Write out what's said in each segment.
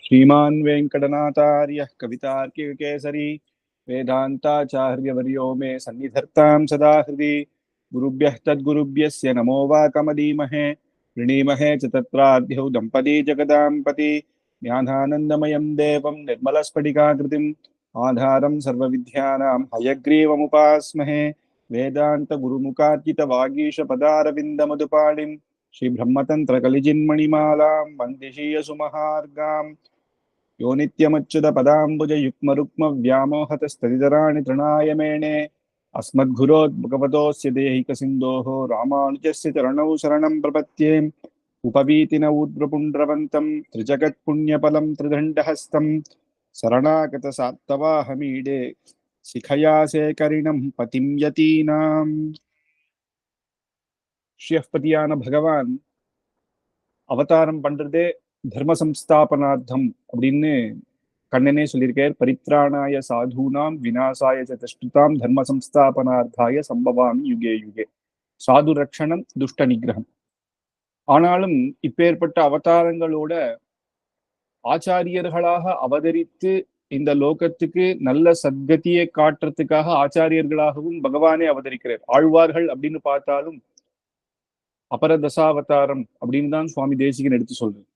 श्रीमान् वेङ्कटनाथार्यः कवितार्किककेसरी वेदान्ताचार्यवर्यो मे सन्निधत्तां सदा हृदि गुरुभ्यः तद्गुरुभ्यस्य नमो वाकमदीमहे प्रणीमहे च तत्राद्यौ दम्पती जगदाम्पति ज्ञानानन्दमयं देवं निर्मलस्फटिकाकृतिम् आधारं सर्वविद्यानां हयग्रीवमुपास्महे वेदान्तगुरुमुखार्जितवागीशपदारविन्दमधुपाणिं श्रीब्रह्मतन्त्रकलिजिन्मणिमालां वन्दिशीयसुमहार्गाम् यो नित्यमच्युतपदाम्बुजयुग्मरुक्मव्यामोहतस्तदितराणि तृणाय मेणे अस्मद्गुरोद्भगवतोऽस्य देहिकसिन्धोः रामानुजस्य चरणौ शरणं प्रपद्ये उपवीतिन ऊर्ध्वपुण्ड्रवन्तं त्रिजगत्पुण्यफलं त्रिदण्डहस्तं शरणागतसात्तवाहमीडे शिखया शेखरिणं पतिं यतीनां श्रीयःपतिயான பகவான் அவதாரம் பண்றதே தர்ம சம்ஸ்தாபனார்த்தம் அப்படின்னு கண்ணனே சொல்லியிருக்கார். பரித்ராணாய சாதுனாம் விநாசாய சதுஷ்டுதாம் தர்ம சம்ஸ்தாபனார்த்தாய சம்பவாமி யுகே யுகே. சாது ரக்ஷணம் துஷ்ட நிகிரகம். ஆனாலும் இப்பேற்பட்ட அவதாரங்களோட ஆச்சாரியர்களாக அவதரித்து இந்த லோகத்துக்கு நல்ல சத்கதியை காட்டுறதுக்காக ஆச்சாரியர்களாகவும் பகவானே அவதரிக்கிறார். ஆழ்வார்கள் அப்படின்னு பார்த்தாலும் அபர தசாவதாரம் அப்படின்னு தான் சுவாமி தேசிகன் எடுத்து சொல்றார்.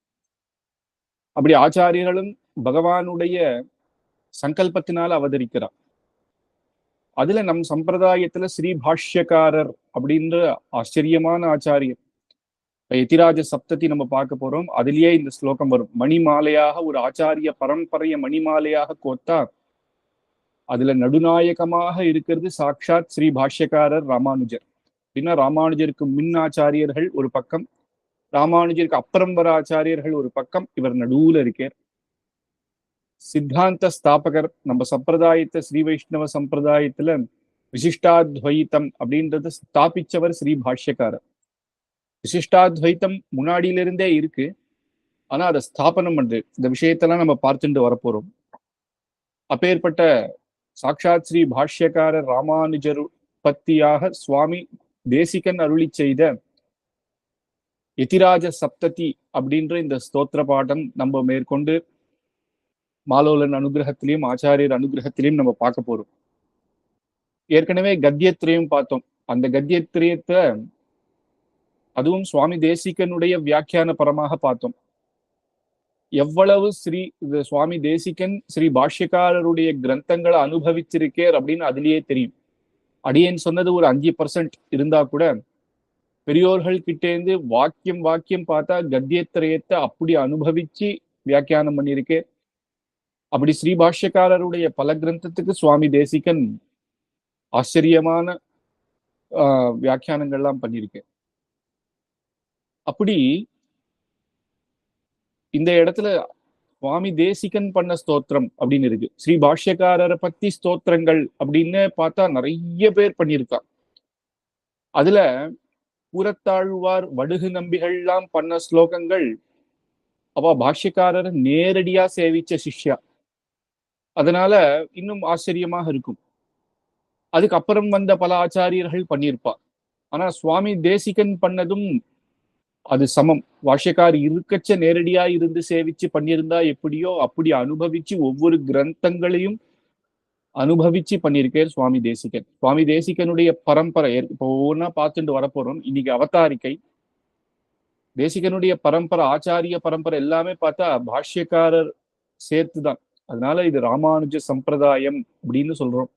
அப்படி ஆச்சாரியர்களும் பகவானுடைய சங்கல்பத்தினால அவதரிக்கிறார். அதுல நம் சம்பிரதாயத்துல ஸ்ரீ பாஷ்யக்காரர் அப்படின்ற ஆச்சரியமான ஆச்சாரியர். யதிராஜ சப்ததி நம்ம பார்க்க போறோம். அதுலயே இந்த ஸ்லோகம் வரும். மணிமாலையாக ஒரு ஆச்சாரிய பரம்பரைய மணிமாலையாக கோத்தா அதுல நடுநாயகமாக இருக்கிறது சாட்சாத் ஸ்ரீ பாஷ்யக்காரர் ராமானுஜர். அப்படின்னா ராமானுஜருக்கு மின் ஆச்சாரியர்கள் ஒரு பக்கம், ராமானுஜருக்கு அப்புறம் வர ஆச்சாரியர்கள் ஒரு பக்கம், இவர் நடுவுல இருக்கார். சித்தாந்த ஸ்தாபகர். நம்ம சம்பிரதாயத்தை ஸ்ரீ வைஷ்ணவ சம்பிரதாயத்துல விசிஷ்டாத்வைத்தம் அப்படின்றத ஸ்தாபிச்சவர் ஸ்ரீ பாஷ்யக்காரர். விசிஷ்டாத்வைத்தம் முன்னாடியிலிருந்தே இருக்கு, ஆனா அதை ஸ்தாபனம் பண்றது இந்த விஷயத்தெல்லாம் நம்ம பார்த்துட்டு வரப்போறோம். அப்பேற்பட்ட சாட்சாத் ஸ்ரீ பாஷ்யக்காரர் ராமானுஜர் பத்தியாக சுவாமி தேசிகன் அருளி செய்த யதிராஜ சப்ததி அப்படின்ற இந்த ஸ்தோத்திர பாடம் நம்ம மேற்கொண்டு மாலோலன் அனுகிரகத்திலையும் ஆச்சாரியர் அனுகிரகத்திலையும் நம்ம பார்க்க போறோம். ஏற்கனவே கத்தியத்திரையும் பார்த்தோம். அந்த கத்தியத்திரயத்தை அதுவும் சுவாமி தேசிகனுடைய வியாக்கியான பரமாக பார்த்தோம். எவ்வளவு சுவாமி தேசிகன் ஸ்ரீ பாஷ்யக்காரருடைய கிரந்தங்களை அனுபவிச்சிருக்கேர் அப்படின்னு அதுலயே தெரியும். அடியேன் சொன்னது ஒரு 5% இருந்தா கூட பெரியோர்கள் கிட்டேந்து வாக்கியம் பார்த்தா கத்தியத்திரயத்தை அப்படி அனுபவிச்சு வியாக்கியானம் பண்ணியிருக்கேன். அப்படி ஸ்ரீ பாஷ்யக்காரருடைய பல கிரந்தத்துக்கு சுவாமி தேசிகன் ஆச்சரியமான வியாக்கியானங்கள்லாம் பண்ணியிருக்கேன். அப்படி இந்த இடத்துல சுவாமி தேசிகன் பண்ண ஸ்தோத்திரம் அப்படின்னு இருக்கு. ஸ்ரீ பாஷ்யக்காரரை பத்தி ஸ்தோத்திரங்கள் அப்படின்னு பார்த்தா நிறைய பேர் பண்ணியிருக்கா. அதுல கூரத்தாழ்வார் வடுகு நம்பிகள்லாம் பண்ண ஸ்லோகங்கள் அவ பாஷ்யக்காரரை நேரடியா சேவிச்ச சிஷ்யா. அதனால இன்னும் ஆச்சரியமாக இருக்கும். அதுக்கப்புறம் வந்த பல ஆச்சாரியர்கள் பண்ணியிருப்பா. ஆனா சுவாமி தேசிகன் பண்ணதும் அது சமம். பாஷ்யக்கார் இருக்கச்ச நேரடியா இருந்து சேவிச்சு பண்ணியிருந்தா எப்படியோ அப்படி அனுபவிச்சு ஒவ்வொரு கிரந்தங்களையும் அனுபவிச்சு பண்ணியிருக்கார் சுவாமி தேசிகன். சுவாமி தேசிகனுடைய பரம்பரை இப்போ ஒவ்வொன்னா பார்த்துட்டு வரப்போறோம். இன்னைக்கு அவதாரிக்கை தேசிகனுடைய பரம்பரை, ஆச்சாரிய பரம்பரை எல்லாமே பார்த்தா பாஷ்யக்காரர் சேர்த்துதான். அதனால இது ராமானுஜ சம்பிரதாயம் அப்படின்னு சொல்றோம்.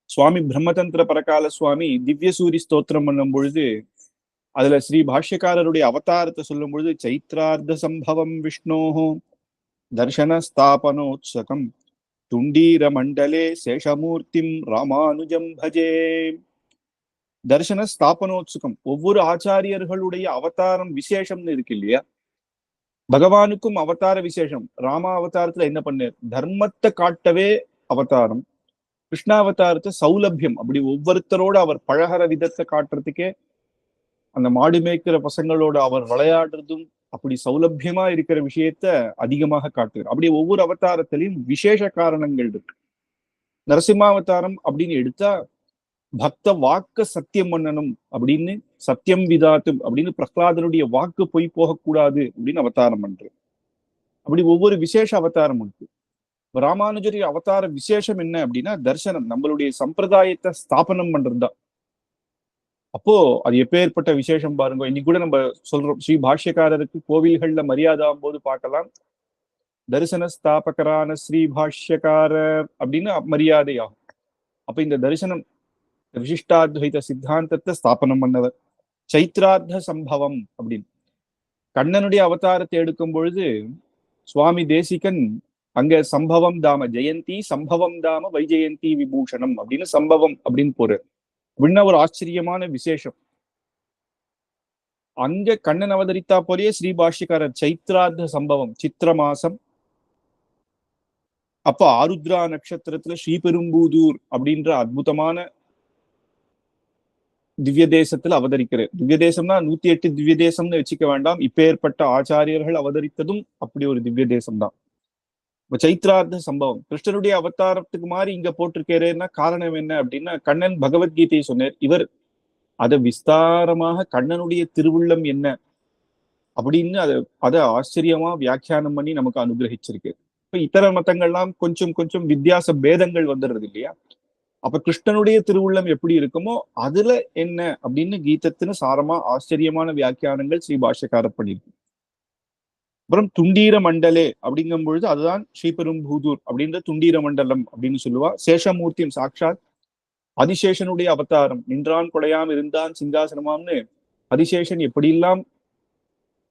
சுவாமி பிரம்மதந்திர பரகால சுவாமி திவ்யசூரி ஸ்தோத்திரம் பண்ணும் பொழுது அதுல ஸ்ரீ பாஷ்யக்காரருடைய அவதாரத்தை சொல்லும் பொழுது சைத்ரார்த்த சம்பவம் விஷ்ணோஹோ தர்ஷன ஸ்தாபனோத்சகம் துண்டீர மண்டலே சேஷமூர்த்திம் ராமானுஜம் பஜே. தர்ஷன ஸ்தாபனோத்சுகம், ஒவ்வொரு ஆச்சாரியர்களுடைய அவதாரம் விசேஷம்னு இருக்கு இல்லையா? பகவானுக்கும் அவதார விசேஷம். ராமா அவதாரத்துல என்ன பண்ணார்? தர்மத்தை காட்டவே அவதாரம். கிருஷ்ணாவதாரத்தை சௌலபியம், அப்படி ஒவ்வொருத்தரோட அவர் பழகிற விதத்தை காட்டுறதுக்கே, அந்த மாடு மேய்க்கிற பசங்களோட அவர் விளையாடுறதும் அப்படி சௌலபியமா இருக்கிற விஷயத்த அதிகமாக காட்டுகிறார். அப்படி ஒவ்வொரு அவதாரத்திலையும் விசேஷ காரணங்கள் இருக்கு. நரசிம்மாவதாரம் அப்படின்னு எடுத்தா பக்த வாக்க சத்தியம் பண்ணணும் அப்படின்னு, சத்தியம் விதாத்தும் அப்படின்னு பிரகலாதனுடைய வாக்கு போய் போகக்கூடாது அப்படின்னு அவதாரம் பண்றது. அப்படி ஒவ்வொரு விசேஷ அவதாரம் இருக்கு. ராமானுஜரிய அவதார விசேஷம் என்ன அப்படின்னா தர்சனம், நம்மளுடைய சம்பிரதாயத்தை ஸ்தாபனம் பண்றதுதான். அப்போ அது எப்பேற்பட்ட விசேஷம் பாருங்க. இன்னைக்கு கூட நம்ம சொல்றோம், ஸ்ரீ பாஷ்யக்காரருக்கு கோவில்கள்ல மரியாதை போது பார்க்கலாம், தரிசன ஸ்தாபகரான ஸ்ரீ பாஷ்யக்காரர் அப்படின்னு மரியாதை ஆகும். அப்ப இந்த தரிசனம் விசிஷ்டாத்வைத சித்தாந்தத்தை ஸ்தாபனம் பண்ணவர். சைத்ரார்த்த சம்பவம் அப்படின்னு கண்ணனுடைய அவதாரத்தை எடுக்கும் பொழுது சுவாமி தேசிகன் அங்க சம்பவம் தாம ஜெயந்தி, சம்பவம் தாம வைஜெயந்தி விபூஷணம் அப்படின்னு சம்பவம் அப்படின்னு போறார். அப்படின்னா ஒரு ஆச்சரியமான விசேஷம். அங்க கண்ணன் அவதரித்தா போலயே ஸ்ரீ பாஷ்யக்காரர் சைத்ரார்த்த சம்பவம், சித்திர மாசம், அப்ப ஆருத்ரா நட்சத்திரத்துல ஸ்ரீபெரும்பூதூர் அப்படின்ற அற்புதமான திவ்ய தேசத்துல அவதரிக்கிறார். திவ்ய தேசம்னா 108 திவ்ய தேசம்னு வச்சுக்க வேண்டாம், இப்பேற்பட்ட ஆச்சாரியர்கள் அவதரித்ததும் அப்படி ஒரு திவ்ய தேசம் தான். சைத்ரார்த்த சம்பவம் கிருஷ்ணனுடைய அவதாரத்துக்கு மாதிரி இங்க போட்டிருக்கிறேன்னா காரணம் என்ன அப்படின்னா, கண்ணன் பகவத்கீதையை சொன்னார். இவர் அதை விஸ்தாரமாக கண்ணனுடைய திருவுள்ளம் என்ன அப்படின்னு அதை ஆச்சரியமா வியாக்கியானம் பண்ணி நமக்கு அனுகிரகிச்சிருக்கு. இப்ப இதர மதங்கள்லாம் கொஞ்சம் கொஞ்சம் வித்தியாச பேதங்கள் வந்துடுறது இல்லையா? அப்ப கிருஷ்ணனுடைய திருவுள்ளம் எப்படி இருக்குமோ அதுல என்ன அப்படின்னு கீதத்தின்னு சாரமா ஆச்சரியமான வியாக்கியானங்கள் ஸ்ரீ பாஷ்யக்காரர் பண்ணியிருக்கு. அப்புறம் துண்டீர மண்டலே அப்படிங்கும் பொழுது அதுதான் ஸ்ரீபெரும்பூதூர் அப்படின்ற துண்டீர மண்டலம் அப்படின்னு சொல்லுவா. சேஷமூர்த்தியும் சாட்சாத் அதிசேஷனுடைய அவதாரம். நின்றான் கொடையாம் இருந்தான் சிங்காசனமாம்னு அதிசேஷன் எப்படியெல்லாம்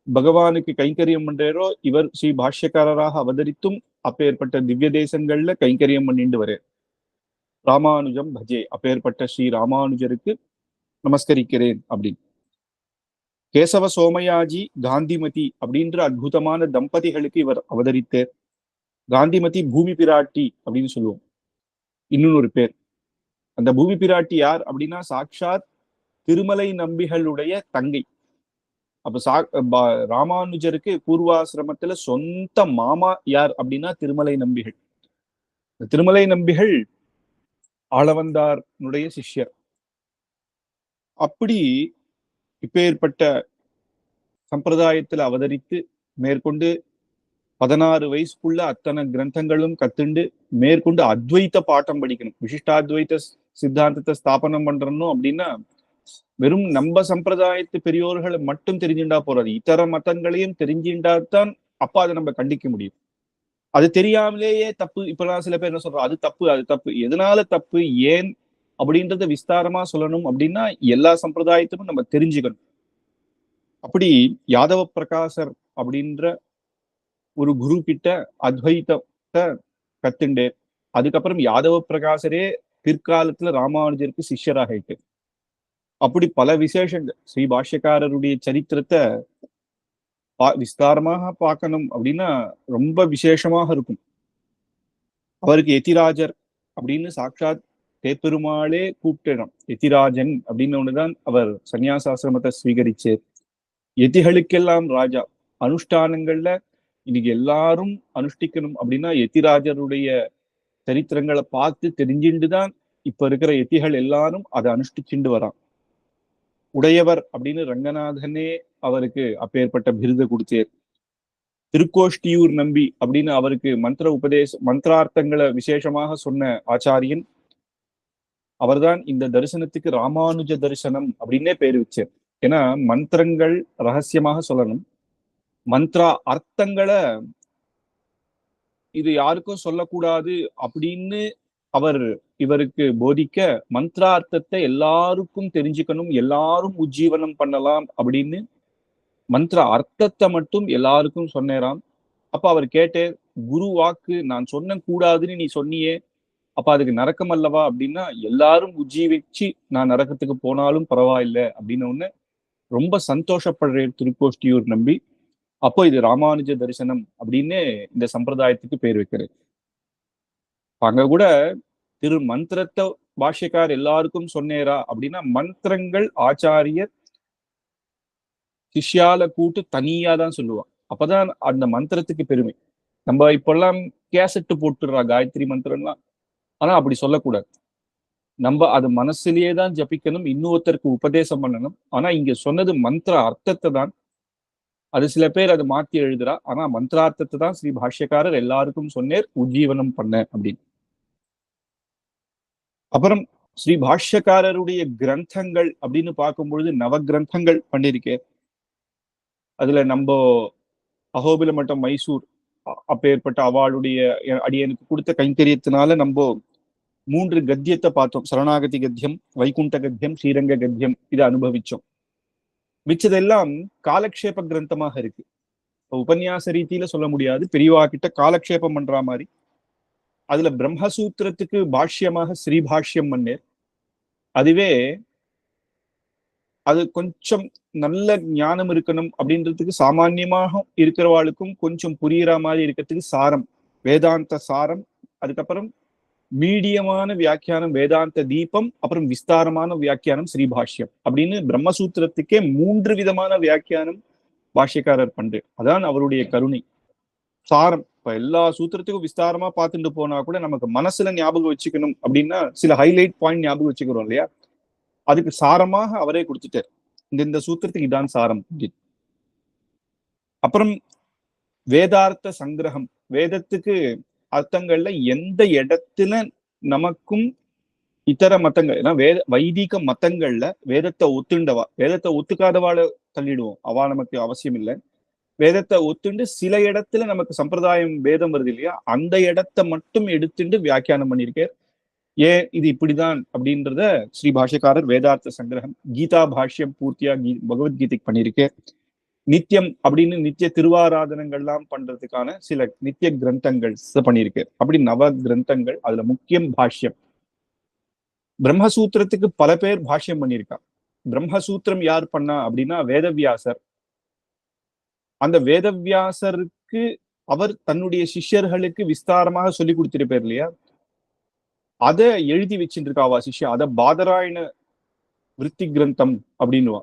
பகவானுக்கு கைங்கரியம் பண்றாரோ இவர் ஸ்ரீ பாஷ்யக்காரராக அவதரித்தும் அப்பேற்பட்ட திவ்ய தேசங்கள்ல கைங்கரியம் பண்ணிட்டு வரே. ராமானுஜம் பஜே, அப்பேற்பட்ட ஸ்ரீ ராமானுஜருக்கு நமஸ்கரிக்கிறேன் அப்படின்னு. கேசவ சோமயாஜி காந்திமதி அப்படின்ற அற்புதமான தம்பதிகளுக்கு இவர் அவதரித்தார். காந்திமதி பூமி பிராட்டி அப்படின்னு சொல்லுவோம் இன்னொரு பேர். அந்த பூமி பிராட்டி யார் அப்படின்னா சாட்சாத் திருமலை நம்பிகளுடைய தங்கை. அப்ப ராமானுஜருக்கு பூர்வாசிரமத்துல சொந்த மாமா யார் அப்படின்னா திருமலை நம்பிகள். திருமலை நம்பிகள் ஆளவந்தாருடைய சிஷ்யர். அப்படி இப்பேற்பட்ட சம்பிரதாயத்துல அவதரித்து மேற்கொண்டு 16 வயசுக்குள்ள அத்தனை கிரந்தங்களும் கத்துண்டு மேற்கொண்டு அத்வைத்த பாட்டம் படிக்கணும். விசிஷ்டாத்வைத்த சித்தாந்தத்தை ஸ்தாபனம் பண்றணும் அப்படின்னா வெறும் நம்ம சம்பிரதாயத்து பெரியோர்களை மட்டும் தெரிஞ்சுட்டா போறாது, இதர மதங்களையும் தெரிஞ்சுட்டாதான் அப்ப அதை நம்ம கண்டிக்க முடியும். அது தெரியாமலேயே தப்பு. இப்பெல்லாம் சில பேர் என்ன சொல்றோம், அது தப்பு அது தப்பு, எதனால தப்பு ஏன் அப்படின்றத விஸ்தாரமா சொல்லணும் அப்படின்னா எல்லா சம்பிரதாயத்திலும் நம்ம தெரிஞ்சுக்கணும். அப்படி யாதவ பிரகாசர் அப்படின்ற ஒரு குரு கிட்ட அத்வைத்தத்தை கத்துண்டே, அதுக்கப்புறம் யாதவ பிரகாசரே பிற்காலத்துல ராமானுஜருக்கு சிஷ்யராகிட்டு. அப்படி பல விசேஷங்கள் ஸ்ரீ பாஷ்யக்காரருடைய சரித்திரத்தை விஸ்தாரமாக பார்க்கணும் அப்படின்னா ரொம்ப விசேஷமாக இருக்கும். அவருக்கு எதிராஜர் அப்படின்னு சாட்சாத் தேப்பெருமாளே கூப்பிட்டிடம். எதிராஜன் அப்படின்னு ஒண்ணுதான் அவர் சன்னியாசாசிரமத்தை ஸ்வீகரிச்சார். எதிகளுக்கெல்லாம் ராஜா. அனுஷ்டானங்கள்ல இன்னைக்கு எல்லாரும் அனுஷ்டிக்கணும் அப்படின்னா எதிராஜருடைய சரித்திரங்களை பார்த்து தெரிஞ்சுட்டுதான் இப்ப இருக்கிற எதிகள் எல்லாரும் அதை அனுஷ்டிச்சுண்டு வரான். உடையவர் அப்படின்னு ரங்கநாதனே அவருக்கு அப்பேற்பட்ட விருதை கொடுத்தார். திருக்கோஷ்டியூர் நம்பி அப்படின்னு அவருக்கு மந்திரார்த்தங்களை விசேஷமாக சொன்ன ஆச்சாரியன் அவர்தான் இந்த தரிசனத்துக்கு ராமானுஜ தரிசனம் அப்படின்னே பேர் வச்சார். ஏன்னா மந்திரங்கள் ரகசியமாக சொல்லணும், மந்திரா அர்த்தங்களை இது யாருக்கும் சொல்லக்கூடாது அப்படின்னு அவர் இவருக்கு போதிக்க, மந்திரார்த்தத்தை எல்லாருக்கும் தெரிஞ்சுக்கணும், எல்லாரும் உஜ்ஜீவனம் பண்ணலாம் அப்படின்னு மந்திர அர்த்தத்தை மட்டும் எல்லாருக்கும் சொன்னேராம். அப்ப அவர் கேட்டே, குரு வாக்கு நான் சொன்ன கூடாதுன்னு நீ சொன்னியே, அப்ப அதுக்கு நரக்கம் அல்லவா அப்படின்னா, எல்லாரும் உஜ்ஜீவிச்சு நான் நரக்கத்துக்கு போனாலும் பரவாயில்லை அப்படின்னு ஒண்ணு ரொம்ப சந்தோஷப்படுறேன் திருக்கோஷ்டியூர் நம்பி. அப்போ இது ராமானுஜ தரிசனம் அப்படின்னு இந்த சம்பிரதாயத்துக்கு பேர் வைக்கிறேன். அங்க கூட திரு மந்திரத்தை பாஷ்யக்கார் எல்லாருக்கும் சொன்னேரா அப்படின்னா, மந்திரங்கள் ஆச்சாரியர் சிஷ்யால கூட்டு தனியா தான் சொல்லுவான். அப்பதான் அந்த மந்திரத்துக்கு பெருமை. நம்ம இப்பெல்லாம் கேசட்டு போட்டுடுறா காயத்ரி மந்திரம்லாம், ஆனா அப்படி சொல்லக்கூடாது. நம்ம அது மனசுலயே தான் ஜபிக்கணும், இன்னொருத்தருக்கு உபதேசம் பண்ணணும். ஆனா இங்க சொன்னது மந்திர அர்த்தத்தை தான். அது சில பேர் அதை மாத்தி எழுதுறா. ஆனா மந்திரார்த்தத்தை தான் ஸ்ரீ பாஷ்யக்காரர் எல்லாருக்கும் சொன்னேர் உஜ்ஜீவனம் பண்ண அப்படின்னு. அப்புறம் ஸ்ரீ பாஷ்யக்காரருடைய கிரந்தங்கள் அப்படின்னு பார்க்கும்பொழுது நவ கிரந்தங்கள் பண்ணிருக்கேன். அதுல நம்ம அகோபில மட்டம் மைசூர் அப்பேற்பட்ட அவளுடைய அடியனுக்கு கொடுத்த கைங்கரியத்தினால நம்ம 3 கத்தியத்தை பார்த்தோம். சரணாகதி கத்தியம், வைகுண்ட கத்தியம், ஸ்ரீரங்க கத்தியம். இதை அனுபவிச்சோம். மிச்சதெல்லாம் காலக்ஷேப கிரந்தமாக இருக்கு. உபன்யாச ரீதியில சொல்ல முடியாது, பெரியவா கிட்ட காலக்ஷேபம் பண்ற மாதிரி. அதுல பிரம்மசூத்திரத்துக்கு பாஷ்யமாக ஸ்ரீபாஷ்யம் பண்ணேர். அதுவே அது கொஞ்சம் நல்ல ஞானம் இருக்கணும் அப்படின்றதுக்கு சாமான்யமாக இருக்கிறவாளுக்கும் கொஞ்சம் புரியுற மாதிரி இருக்கிறதுக்கு சாரம், வேதாந்த சாரம், அதுக்கப்புறம் மீடியமான வியாக்கியானம் வேதாந்த தீபம், அப்புறம் விஸ்தாரமான வியாக்கியானம் ஸ்ரீபாஷ்யம் அப்படின்னு பிரம்மசூத்திரத்துக்கே 3 விதமான வியாக்கியானம் பாஷ்யக்காரர் பண்று. அதான் அவருடைய கருணை. சாரம் இப்ப எல்லா சூத்திரத்துக்கும் விஸ்தாரமா பார்த்துட்டு போனா கூட நமக்கு மனசுல ஞாபகம் வச்சுக்கணும் அப்படின்னா சில ஹைலைட் பாயிண்ட் ஞாபகம் வச்சுக்கிறோம் இல்லையா, அதுக்கு சாரமாக அவரே கொடுத்துட்டார். இந்த சூத்திரத்துக்கு இதான் சாரம். அப்புறம் வேதார்த்த சங்கிரகம், வேதத்துக்கு அர்த்தங்கள்ல எந்த இடத்துல நமக்கும் இதர மதங்கள், ஏன்னா வைதிக மதங்கள்ல வேதத்தை ஒத்துண்டவா, வேதத்தை ஒத்துக்காதவாளை தள்ளிடுவோம், அவா நமக்கு அவசியம் இல்லை. வேதத்தை ஒத்துண்டு சில இடத்துல நமக்கு சம்பிரதாயம் வேதம் வருது இல்லையா, அந்த இடத்தை மட்டும் எடுத்துட்டு வியாக்கியானம் பண்ணியிருக்கார். ஏன் இது இப்படிதான் அப்படின்றத ஸ்ரீ பாஷ்யக்காரர் வேதார்த்த சங்கிரகம், கீதா பாஷ்யம் பூர்த்தியா பகவத்கீதைக்கு பண்ணியிருக்கேன். நித்தியம் அப்படின்னு நித்திய திருவாராதனங்கள்லாம் பண்றதுக்கான சில நித்திய கிரந்தங்கள் பண்ணியிருக்கேன். அப்படி நவ கிரந்தங்கள். அதுல முக்கியம் பாஷ்யம். பிரம்மசூத்திரத்துக்கு பல பேர் பாஷ்யம் பண்ணியிருக்கா. பிரம்மசூத்திரம் யார் பண்ணா அப்படின்னா வேதவியாசர். அந்த வேதவியாசருக்கு அவர் தன்னுடைய சிஷ்யர்களுக்கு விஸ்தாரமாக சொல்லி கொடுத்திருப்பார் இல்லையா, அதை எழுதி வச்சுட்டு இருக்காவா சிஷ்யா. அத பாதராயண விருத்தி கிரந்தம் அப்படின்னுவா.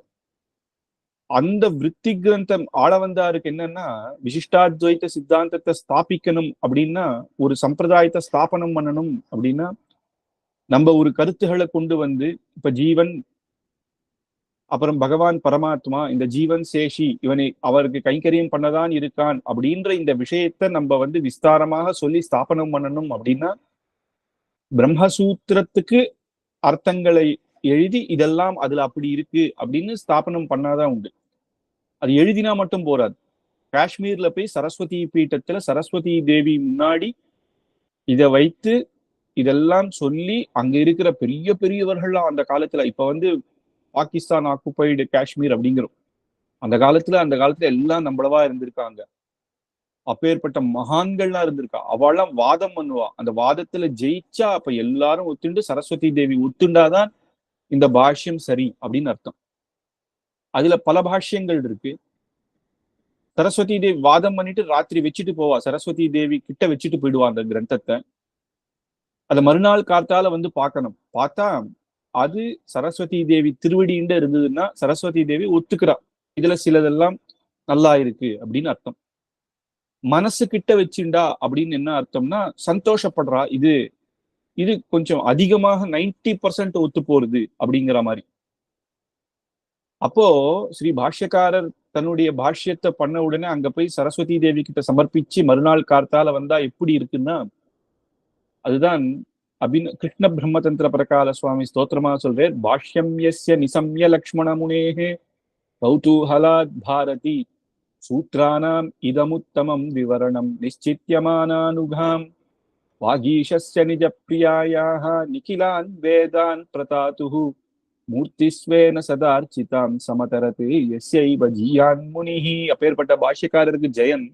அந்த விருத்தி கிரந்தம் ஆளவந்தாருக்கு என்னன்னா, விசிஷ்டாத்வைத சித்தாந்தத்தை ஸ்தாபிக்கணும் அப்படின்னா, ஒரு சம்பிரதாயத்தை ஸ்தாபனம் பண்ணணும் அப்படின்னா, நம்ம ஒரு கருத்துகளை கொண்டு வந்து, இப்ப ஜீவன் அப்புறம் பகவான் பரமாத்மா, இந்த ஜீவன் சேஷி, இவனை அவருக்கு கைங்கரியம் பண்ணதான் இருக்கான் அப்படின்ற இந்த விஷயத்த நம்ம வந்து விஸ்தாரமாக சொல்லி ஸ்தாபனம் பண்ணணும் அப்படின்னா, பிரம்மசூத்திரத்துக்கு அர்த்தங்களை எழுதி இதெல்லாம் அதுல அப்படி இருக்கு அப்படின்னு ஸ்தாபனம் பண்ணாதான் உண்டு. அது எழுதினா மட்டும் போராது. காஷ்மீர்ல போய் சரஸ்வதி பீட்டத்துல சரஸ்வதி தேவி முன்னாடி இதை வைத்து இதெல்லாம் சொல்லி அங்க இருக்கிற பெரிய பெரியவர்கள்லாம் அந்த காலத்துல, இப்ப வந்து பாகிஸ்தான் ஆக்குபைடு காஷ்மீர் அப்படிங்கிறோம், அந்த காலத்துல எல்லாம் நம்மளவா இருந்திருக்காங்க. அப்பேற்பட்ட மகான்கள்லாம் இருந்திருக்கா. அவெல்லாம் வாதம் பண்ணுவா. அந்த வாதத்துல ஜெயிச்சா அப்ப எல்லாரும் ஒத்துண்டு சரஸ்வதி தேவி ஒத்துண்டாதான் இந்த பாஷ்யம் சரி அப்படின்னு அர்த்தம். அதுல பல பாஷ்யங்கள் இருக்கு. சரஸ்வதி தேவி வாதம் பண்ணிட்டு ராத்திரி வச்சுட்டு போவா. சரஸ்வதி தேவி கிட்ட வச்சுட்டு போயிடுவா அந்த கிரந்தத்தை. அத மறுநாள் காத்தால வந்து பார்க்கணும். பார்த்தா அது சரஸ்வதி தேவி திருவடிண்ட இருந்ததுன்னா சரஸ்வதி தேவி ஒத்துக்கிறா, இதுல சிலதெல்லாம் நல்லா இருக்கு அப்படின்னு அர்த்தம். மனசு கிட்ட வச்சுண்டா அப்படின்னு என்ன அர்த்தம்னா சந்தோஷப்படுறா, இது இது கொஞ்சம் அதிகமாக 90% ஒத்து போறது அப்படிங்கிற மாதிரி. அப்போ ஸ்ரீ பாஷ்யக்காரர் தன்னுடைய பாஷ்யத்தை பண்ண உடனே அங்க போய் சரஸ்வதி தேவி கிட்ட சமர்ப்பிச்சு மறுநாள் கார்த்தால வந்தா எப்படி இருக்குன்னா, அதுதான் கிருஷ்ண பிரம்மதந்திர பிரகால சுவாமி ஸ்தோத்திரமா சொல்றார். பாஷ்யம் யஸ்ய நிசம்ய லக்ஷ்மண முனேஹே கௌதூஹலாத் பாரதி சூத்ரானாம் இதமுத்தமம் விவரணம் நிச்சித்யமானானுகாம் வாகீஷஸ்ய நிஜ பிரியாயாஹ நிகிலான் வேதான் பிரதாதுஹு மூர்த்திஸ்வேன சதார்ச்சிதாம் சமதரத்து யஸ்யைவ ஜீயான் முனிஹி. அப்பேற்பட்ட பாஷ்யக்காரருக்கு ஜெயன்.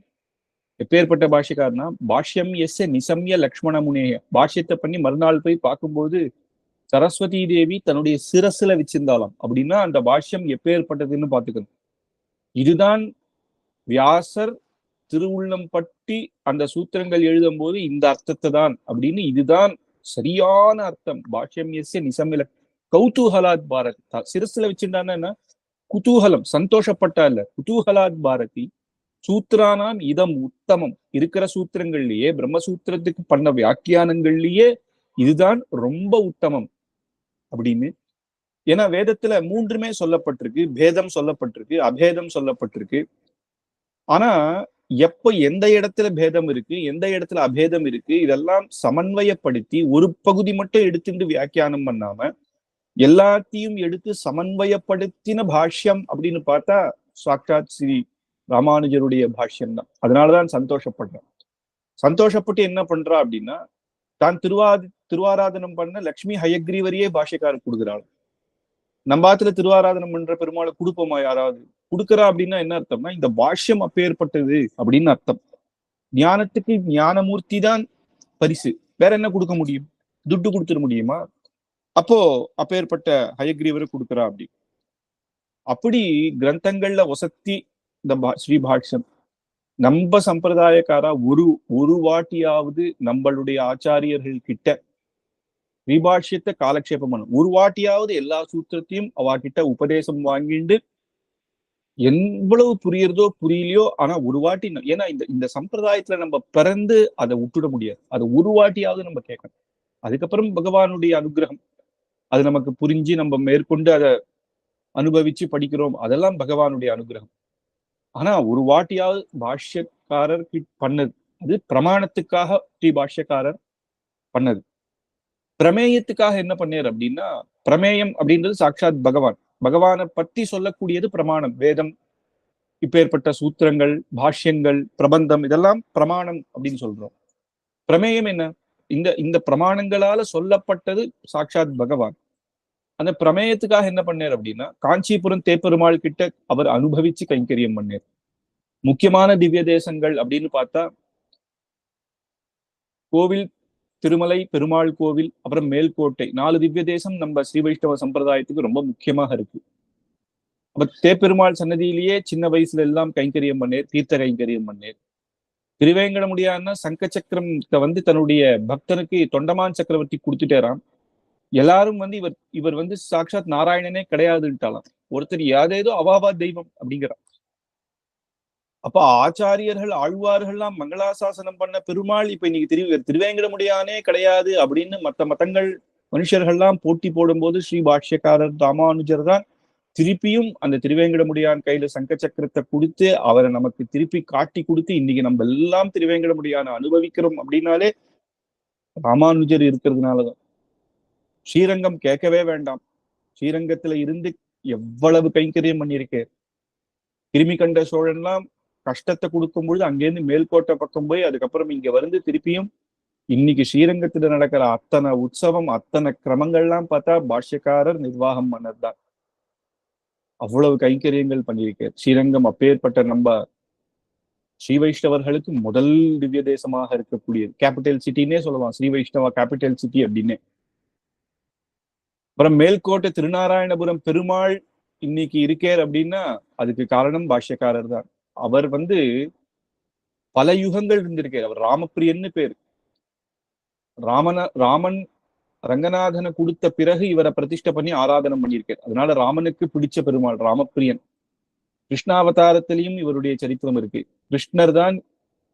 எப்பேற்பட்ட பாஷ்யக்காரனா, பாஷ்யம் எஸ்ய நிசம்ய லக்ஷ்மண முனேய, பாஷ்யத்தை பண்ணி மறுநாள் போய் பார்க்கும்போது சரஸ்வதி தேவி தன்னுடைய சிரசுல வச்சிருந்தாலாம். அப்படின்னா அந்த பாஷ்யம் எப்பேற்பட்டதுன்னு பாத்துக்கணும். இதுதான் வியாசர் திருவுள்ளம் பற்றி அந்த சூத்திரங்கள் எழுதும் போது இந்த அர்த்தத்தை தான் அப்படின்னு, இதுதான் சரியான அர்த்தம். பாஷ்யம் எஸ்ய நிசம்ய கௌதூஹலாத் பாரதி, சிரசுல வச்சிருந்தான்னா குதூகலம், சந்தோஷப்பட்டா இல்ல, குதூகலாத் பாரதி சூத்திரானாம் இதம் உத்தமம். இருக்கிற சூத்திரங்கள்லயே பிரம்மசூத்திரத்துக்கு பண்ண வியாக்கியானங்கள்லயே இதுதான் ரொம்ப உத்தமம் அப்படின்னு. ஏன்னா வேதத்துல 3மே சொல்லப்பட்டிருக்கு. பேதம் சொல்லப்பட்டிருக்கு, அபேதம் சொல்லப்பட்டிருக்கு. ஆனா எப்ப எந்த இடத்துல பேதம் இருக்கு, எந்த இடத்துல அபேதம் இருக்கு, இதெல்லாம் சமன்வயப்படுத்தி ஒரு பகுதி மட்டும் எடுத்துட்டு வியாக்கியானம் பண்ணாம எல்லாத்தையும் எடுத்து சமன்வயப்படுத்தின பாஷ்யம் அப்படின்னு பார்த்தா சாக்ஷாத் ஸ்ரீ ராமானுஜருடைய பாஷ்யம் தான். அதனாலதான் சந்தோஷப்படுறேன். சந்தோஷப்பட்டு என்ன பண்றா அப்படின்னா, தான் திருவாராதனம் பண்ண லட்சுமி ஹயக்ரீவரியே பாஷ்யக்காரர் கொடுக்குறாள். நம்பாத்துல திருவாராதனம் பண்ற பெருமாளை கொடுப்போமா யாராவது? கொடுக்குறா அப்படின்னா என்ன அர்த்தம்னா, இந்த பாஷ்யம் அப்பேற்பட்டது அப்படின்னு அர்த்தம். ஞானத்துக்கு ஞானமூர்த்தி தான் பரிசு. வேற என்ன கொடுக்க முடியும்? துட்டு கொடுத்துட முடியுமா? அப்போ அப்பேற்பட்ட ஹயக்ரீவரை கொடுக்குறா அப்படி. அப்படி கிரந்தங்கள்ல வசத்தி இந்த ஸ்ரீ பாஷ்யம். நம்ம சம்பிரதாயக்காரா ஒரு வாட்டியாவது நம்மளுடைய ஆச்சாரியர்கள் கிட்ட ஸ்ரீபாஷ்யத்தை காலக்ஷேபம் பண்ணும். ஒரு வாட்டியாவது எல்லா சூத்திரத்தையும் அவகிட்ட உபதேசம் வாங்கிட்டு எவ்வளவு புரியுறதோ புரியலையோ, ஆனா ஒரு வாட்டி ஏன்னா இந்த சம்பிரதாயத்துல நம்ம பிறந்து அதை விட்டுட முடியாது. அதை ஒரு வாட்டியாவது நம்ம கேட்கணும். அதுக்கப்புறம் பகவானுடைய அனுகிரகம் அது நமக்கு புரிஞ்சு நம்ம மேற்கொண்டு அதை அனுபவிச்சு படிக்கிறோம். அதெல்லாம் பகவானுடைய அனுகிரகம். ஆனா ஒரு வாட்டியாவது பாஷ்யக்காரர் பண்ணது, அது பிரமாணத்துக்காக ஸ்ரீ பாஷ்யக்காரர் பண்ணது. பிரமேயத்துக்காக என்ன பண்ணார் அப்படின்னா, பிரமேயம் அப்படின்றது சாட்சாத் பகவான். பகவானை பத்தி சொல்லக்கூடியது பிரமாணம். வேதம், இப்பேற்பட்ட சூத்திரங்கள், பாஷ்யங்கள், பிரபந்தம், இதெல்லாம் பிரமாணம் அப்படின்னு சொல்றோம். பிரமேயம் என்ன? இந்த பிரமாணங்களால சொல்லப்பட்டது சாட்சாத் பகவான். அந்த பிரமேயத்துக்காக என்ன பண்ணார் அப்படின்னா, காஞ்சிபுரம் தேப்பெருமாள் கிட்ட அவர் அனுபவிச்சு கைங்கரியம் பண்ணார். முக்கியமான திவ்ய தேசங்கள் அப்படின்னு பார்த்தா கோவில், திருமலை பெருமாள் கோவில், அப்புறம் மேல்கோட்டை, 4 திவ்ய தேசம் நம்ம ஸ்ரீ வைஷ்ணவ சம்பிரதாயத்துக்கு ரொம்ப முக்கியமாக இருக்கு. அப்ப தேப்பெருமாள் சன்னதியிலேயே சின்ன வயசுல எல்லாம் கைங்கரியம் பண்ணேர், தீர்த்த கைங்கரியம் பண்ணேர். திருவேங்கடமுடியான்னா சங்க சக்கரத்தை வந்து தன்னுடைய பக்தனுக்கு தொண்டமான் சக்கரவர்த்தி கொடுத்துட்டேராம். எல்லாரும் வந்து இவர் வந்து சாட்சாத் நாராயணனே கிடையாதுட்டாலாம். ஒருத்தர் யாதேதோ அவாவா தெய்வம் அப்படிங்கிறார். அப்ப ஆச்சாரியர்கள் ஆழ்வார்கள்லாம் மங்களாசாசனம் பண்ண பெருமாள் இப்ப இன்னைக்கு திருவேங்கடமுடியானே கிடையாது அப்படின்னு மத்த மதங்கள் மனுஷர்கள்லாம் போட்டி போடும்போது ஸ்ரீ பாஷ்யக்காரர் ராமானுஜர் தான் திருப்பியும் அந்த திருவேங்கடமுடியான் கையில சங்க சக்கரத்தை கொடுத்து அவரை நமக்கு திருப்பி காட்டி கொடுத்து இன்னைக்கு நம்ம எல்லாம் திருவேங்கடமுடியான அனுபவிக்கிறோம் அப்படின்னாலே ராமானுஜர் இருக்கிறதுனாலதான். ஸ்ரீரங்கம் கேட்கவே வேண்டாம். ஸ்ரீரங்கத்துல இருந்து எவ்வளவு கைங்கரியம் பண்ணியிருக்கேன். கிருமி கண்ட சோழன்லாம் கஷ்டத்தை கொடுக்கும் பொழுது அங்கேருந்து மேல்கோட்டை பக்கம் போய் அதுக்கப்புறம் இங்க வந்து திருப்பியும் இன்னைக்கு ஸ்ரீரங்கத்துல நடக்கிற அத்தனை உற்சவம், அத்தனை கிரமங்கள்லாம் பார்த்தா பாஷ்யக்காரர் நிர்வாகம் பண்ணதுதான். அவ்வளவு கைங்கரியங்கள் பண்ணியிருக்கார். ஸ்ரீரங்கம் அப்பேற்பட்ட நம்ம ஸ்ரீ வைஷ்ணவர்களுக்கு முதல் திவ்ய தேசமாக இருக்கக்கூடியது. கேபிட்டல் சிட்டின்னே சொல்லலாம், ஸ்ரீ வைஷ்ணவ கேபிட்டல் சிட்டி அப்படின்னு. அப்புறம் மேல்கோட்டை திருநாராயணபுரம் பெருமாள் இன்னைக்கு இருக்கார் அப்படின்னா அதுக்கு காரணம் பாஷ்யக்காரர் தான். அவர் வந்து பல யுகங்கள் இருந்திருக்கார். அவர் ராமப்பிரியன்னு பேர். ராமன் ரங்கநாதனை கொடுத்த பிறகு இவரை பிரதிஷ்டை பண்ணி ஆராதனம் பண்ணியிருக்கார். அதனால ராமனுக்கு பிடிச்ச பெருமாள் ராமப்பிரியன். கிருஷ்ணாவதாரத்திலையும் இவருடைய சரித்திரம் இருக்கு. கிருஷ்ணர் தான்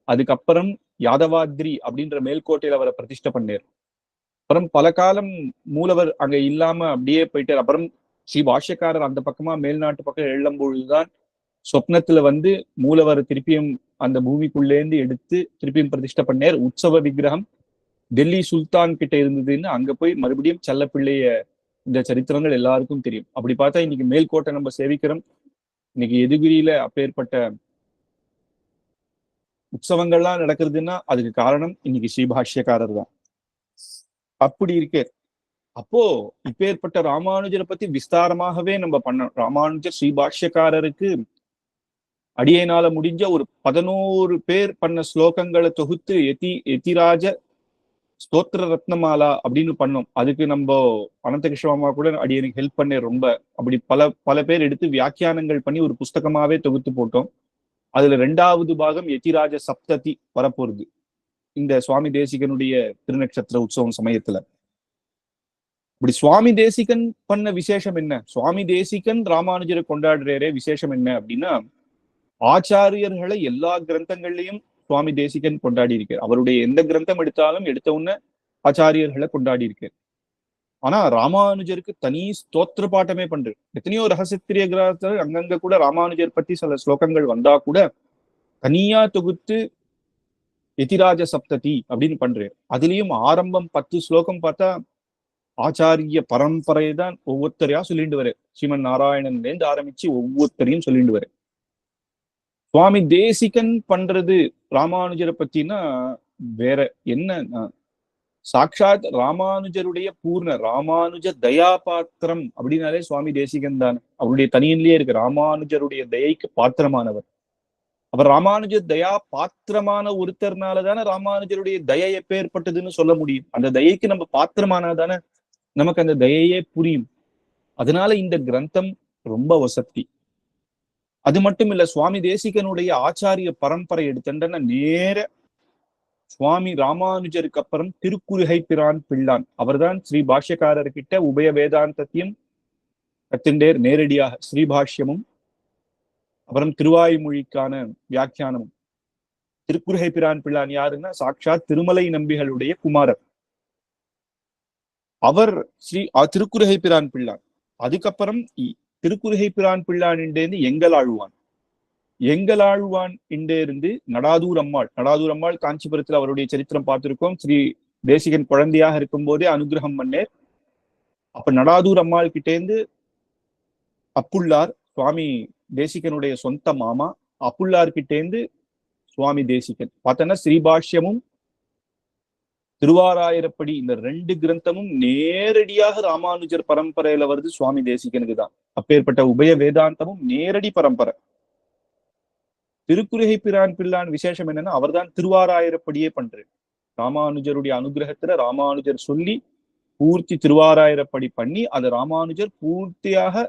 அதுக்கப்புறம் யாதவாத்ரி அப்படின்ற மேல்கோட்டையில அவரை பிரதிஷ்டை பண்ணார். அப்புறம் பல காலம் மூலவர் அங்க இல்லாம அப்படியே போயிட்டார். அப்புறம் ஸ்ரீ பாஷ்யக்காரர் அந்த பக்கமா மேல்நாட்டு பக்கம் எழும் பொழுதுதான் சொப்னத்துல வந்து மூலவர் திருப்பியும் அந்த பூமிக்குள்ளேந்து எடுத்து திருப்பியும் பிரதிஷ்டை பண்ணார். உற்சவ விக்கிரகம் டெல்லி சுல்தான் கிட்ட இருந்ததுன்னு அங்க போய் மறுபடியும் செல்லப்பிள்ளைய இந்த சரித்திரங்கள் எல்லாருக்கும் தெரியும். அப்படி பார்த்தா இன்னைக்கு மேல்கோட்டை நம்ம சேவிக்கிறோம். இன்னைக்கு எதுகிரியில அப்பேற்பட்ட உற்சவங்கள்லாம் நடக்கிறதுன்னா அதுக்கு காரணம் இன்னைக்கு ஸ்ரீபாஷ்யக்காரர் தான். அப்படி இருக்கே. அப்போ இப்பேற்பட்ட ராமானுஜரை பத்தி விஸ்தாரமாகவே நம்ம பண்ணோம். ராமானுஜர் ஸ்ரீபாஷ்யக்காரருக்கு அடியேனால முடிஞ்ச ஒரு 11 பேர் பண்ண ஸ்லோகங்களை தொகுத்து எதிராஜ ஸ்தோத்திர ரத்னமாலா அப்படின்னு பண்ணோம். அதுக்கு நம்ம அனந்த கிருஷ்ணமா கூட அடியனுக்கு ஹெல்ப் பண்ண ரொம்ப. அப்படி பல பேர் எடுத்து வியாக்கியானங்கள் பண்ணி ஒரு புஸ்தகமாவே தொகுத்து போட்டோம். அதுல 2வது பாகம் எதிராஜ சப்ததி வரப்போகுது இந்த சுவாமி தேசிகனுடைய திருநட்சத்திர உற்சவம் சமயத்துல. இப்படி சுவாமி தேசிகன் பண்ண விசேஷம் என்ன? சுவாமி தேசிகன் ராமானுஜரை கொண்டாடுறே விசேஷம் என்ன அப்படின்னா, ஆச்சாரியர்களை எல்லா கிரந்தங்கள்லையும் சுவாமி தேசிகன் கொண்டாடி இருக்கார். அவருடைய எந்த கிரந்தம் எடுத்தாலும் எடுத்த உடனே ஆச்சாரியர்களை கொண்டாடி இருக்கார். ஆனா ராமானுஜருக்கு தனி ஸ்தோத்திர பாட்டமே பண்றது. எத்தனையோ ரகசியத்திரிய கிரகத்தில் அங்கங்க கூட ராமானுஜர் பத்தி சில ஸ்லோகங்கள் வந்தா கூட தனியா தொகுத்து எதிராஜ சப்ததி அப்படின்னு பண்றாரு. அதுலயும் ஆரம்பம் 10 ஸ்லோகம் பார்த்தா ஆச்சாரிய பரம்பரை தான் ஒவ்வொருத்தரையா சொல்லிட்டு வர. ஸ்ரீமன் நாராயணன்ல இருந்து ஆரம்பிச்சு ஒவ்வொருத்தரையும் சொல்லிட்டு வர. சுவாமி தேசிகன் பண்றது ராமானுஜரை பத்தினா வேற என்ன, சாட்சாத் ராமானுஜருடைய பூர்ண ராமானுஜ தயா பாத்திரம் அப்படின்னாலே சுவாமி தேசிகன் தான். அவருடைய தனியிலேயே இருக்கு, ராமானுஜருடைய தயைக்கு பாத்திரமானவர். அவர் ராமானுஜ தயா பாத்திரமான ஒருத்தர்னாலதானே ராமானுஜருடைய தயை எப்பேற்பட்டதுன்னு சொல்ல முடியும். அந்த தயைக்கு நம்ம பாத்திரமானதானே நமக்கு அந்த தயையே புரியும். அதனால இந்த கிரந்தம் ரொம்ப வசதி. அது மட்டும் இல்ல, சுவாமி தேசிகனுடைய ஆச்சாரிய பரம்பரை எடுத்துட்டா நேர சுவாமி ராமானுஜருக்கு அப்புறம் திருக்குறுகை பிரான் பிள்ளான் அவர்தான் ஸ்ரீ பாஷ்யக்காரர்கிட்ட உபய வேதாந்தத்தையும் கத்திண்டேர் நேரடியாக. ஸ்ரீபாஷ்யமும் அப்புறம் திருவாய்மொழிக்கான வியாக்கியானமும். திருக்குறுகை பிரான் பிள்ளான் யாருன்னா சாட்சாத் திருமலை நம்பிகளுடைய குமாரர். அவர் திருக்குறுகை பிரான் பிள்ளான். அதுக்கப்புறம் திருக்குறுகை பிரான் பிள்ளான் இருந்து எங்களாழ்வான் இருந்து நடாதூர் அம்மாள் காஞ்சிபுரத்தில் அவருடைய சரித்திரம் பார்த்திருக்கோம். ஸ்ரீ தேசிகன் குழந்தையாக இருக்கும் போதே அனுகிரகம் பண்ணேர். அப்ப நடாதூர் அம்மாள் கிட்டேந்து அப்புள்ளார் சுவாமி தேசிகனுடைய சொந்த மாமா, அப்புள்ளார் கிட்டேந்து சுவாமி தேசிகன் பார்த்தோன்னா ஸ்ரீபாஷ்யமும் திருவாராயிரப்படி இந்த 2 கிரந்தமும் நேரடியாக ராமானுஜர் பரம்பரையில வருது சுவாமி தேசிகனுக்கு தான். அப்பேற்பட்ட உபய வேதாந்தமும் நேரடி பரம்பரை. திருக்குறுகை பிரான் பிள்ளான் விசேஷம் என்னன்னா அவர்தான் திருவாராயிரப்படியே பண்றாரு. ராமானுஜருடைய அனுகிரகத்துல ராமானுஜர் சொல்லி பூர்த்தி திருவாராயிரப்படி பண்ணி அதை ராமானுஜர் பூர்த்தியாக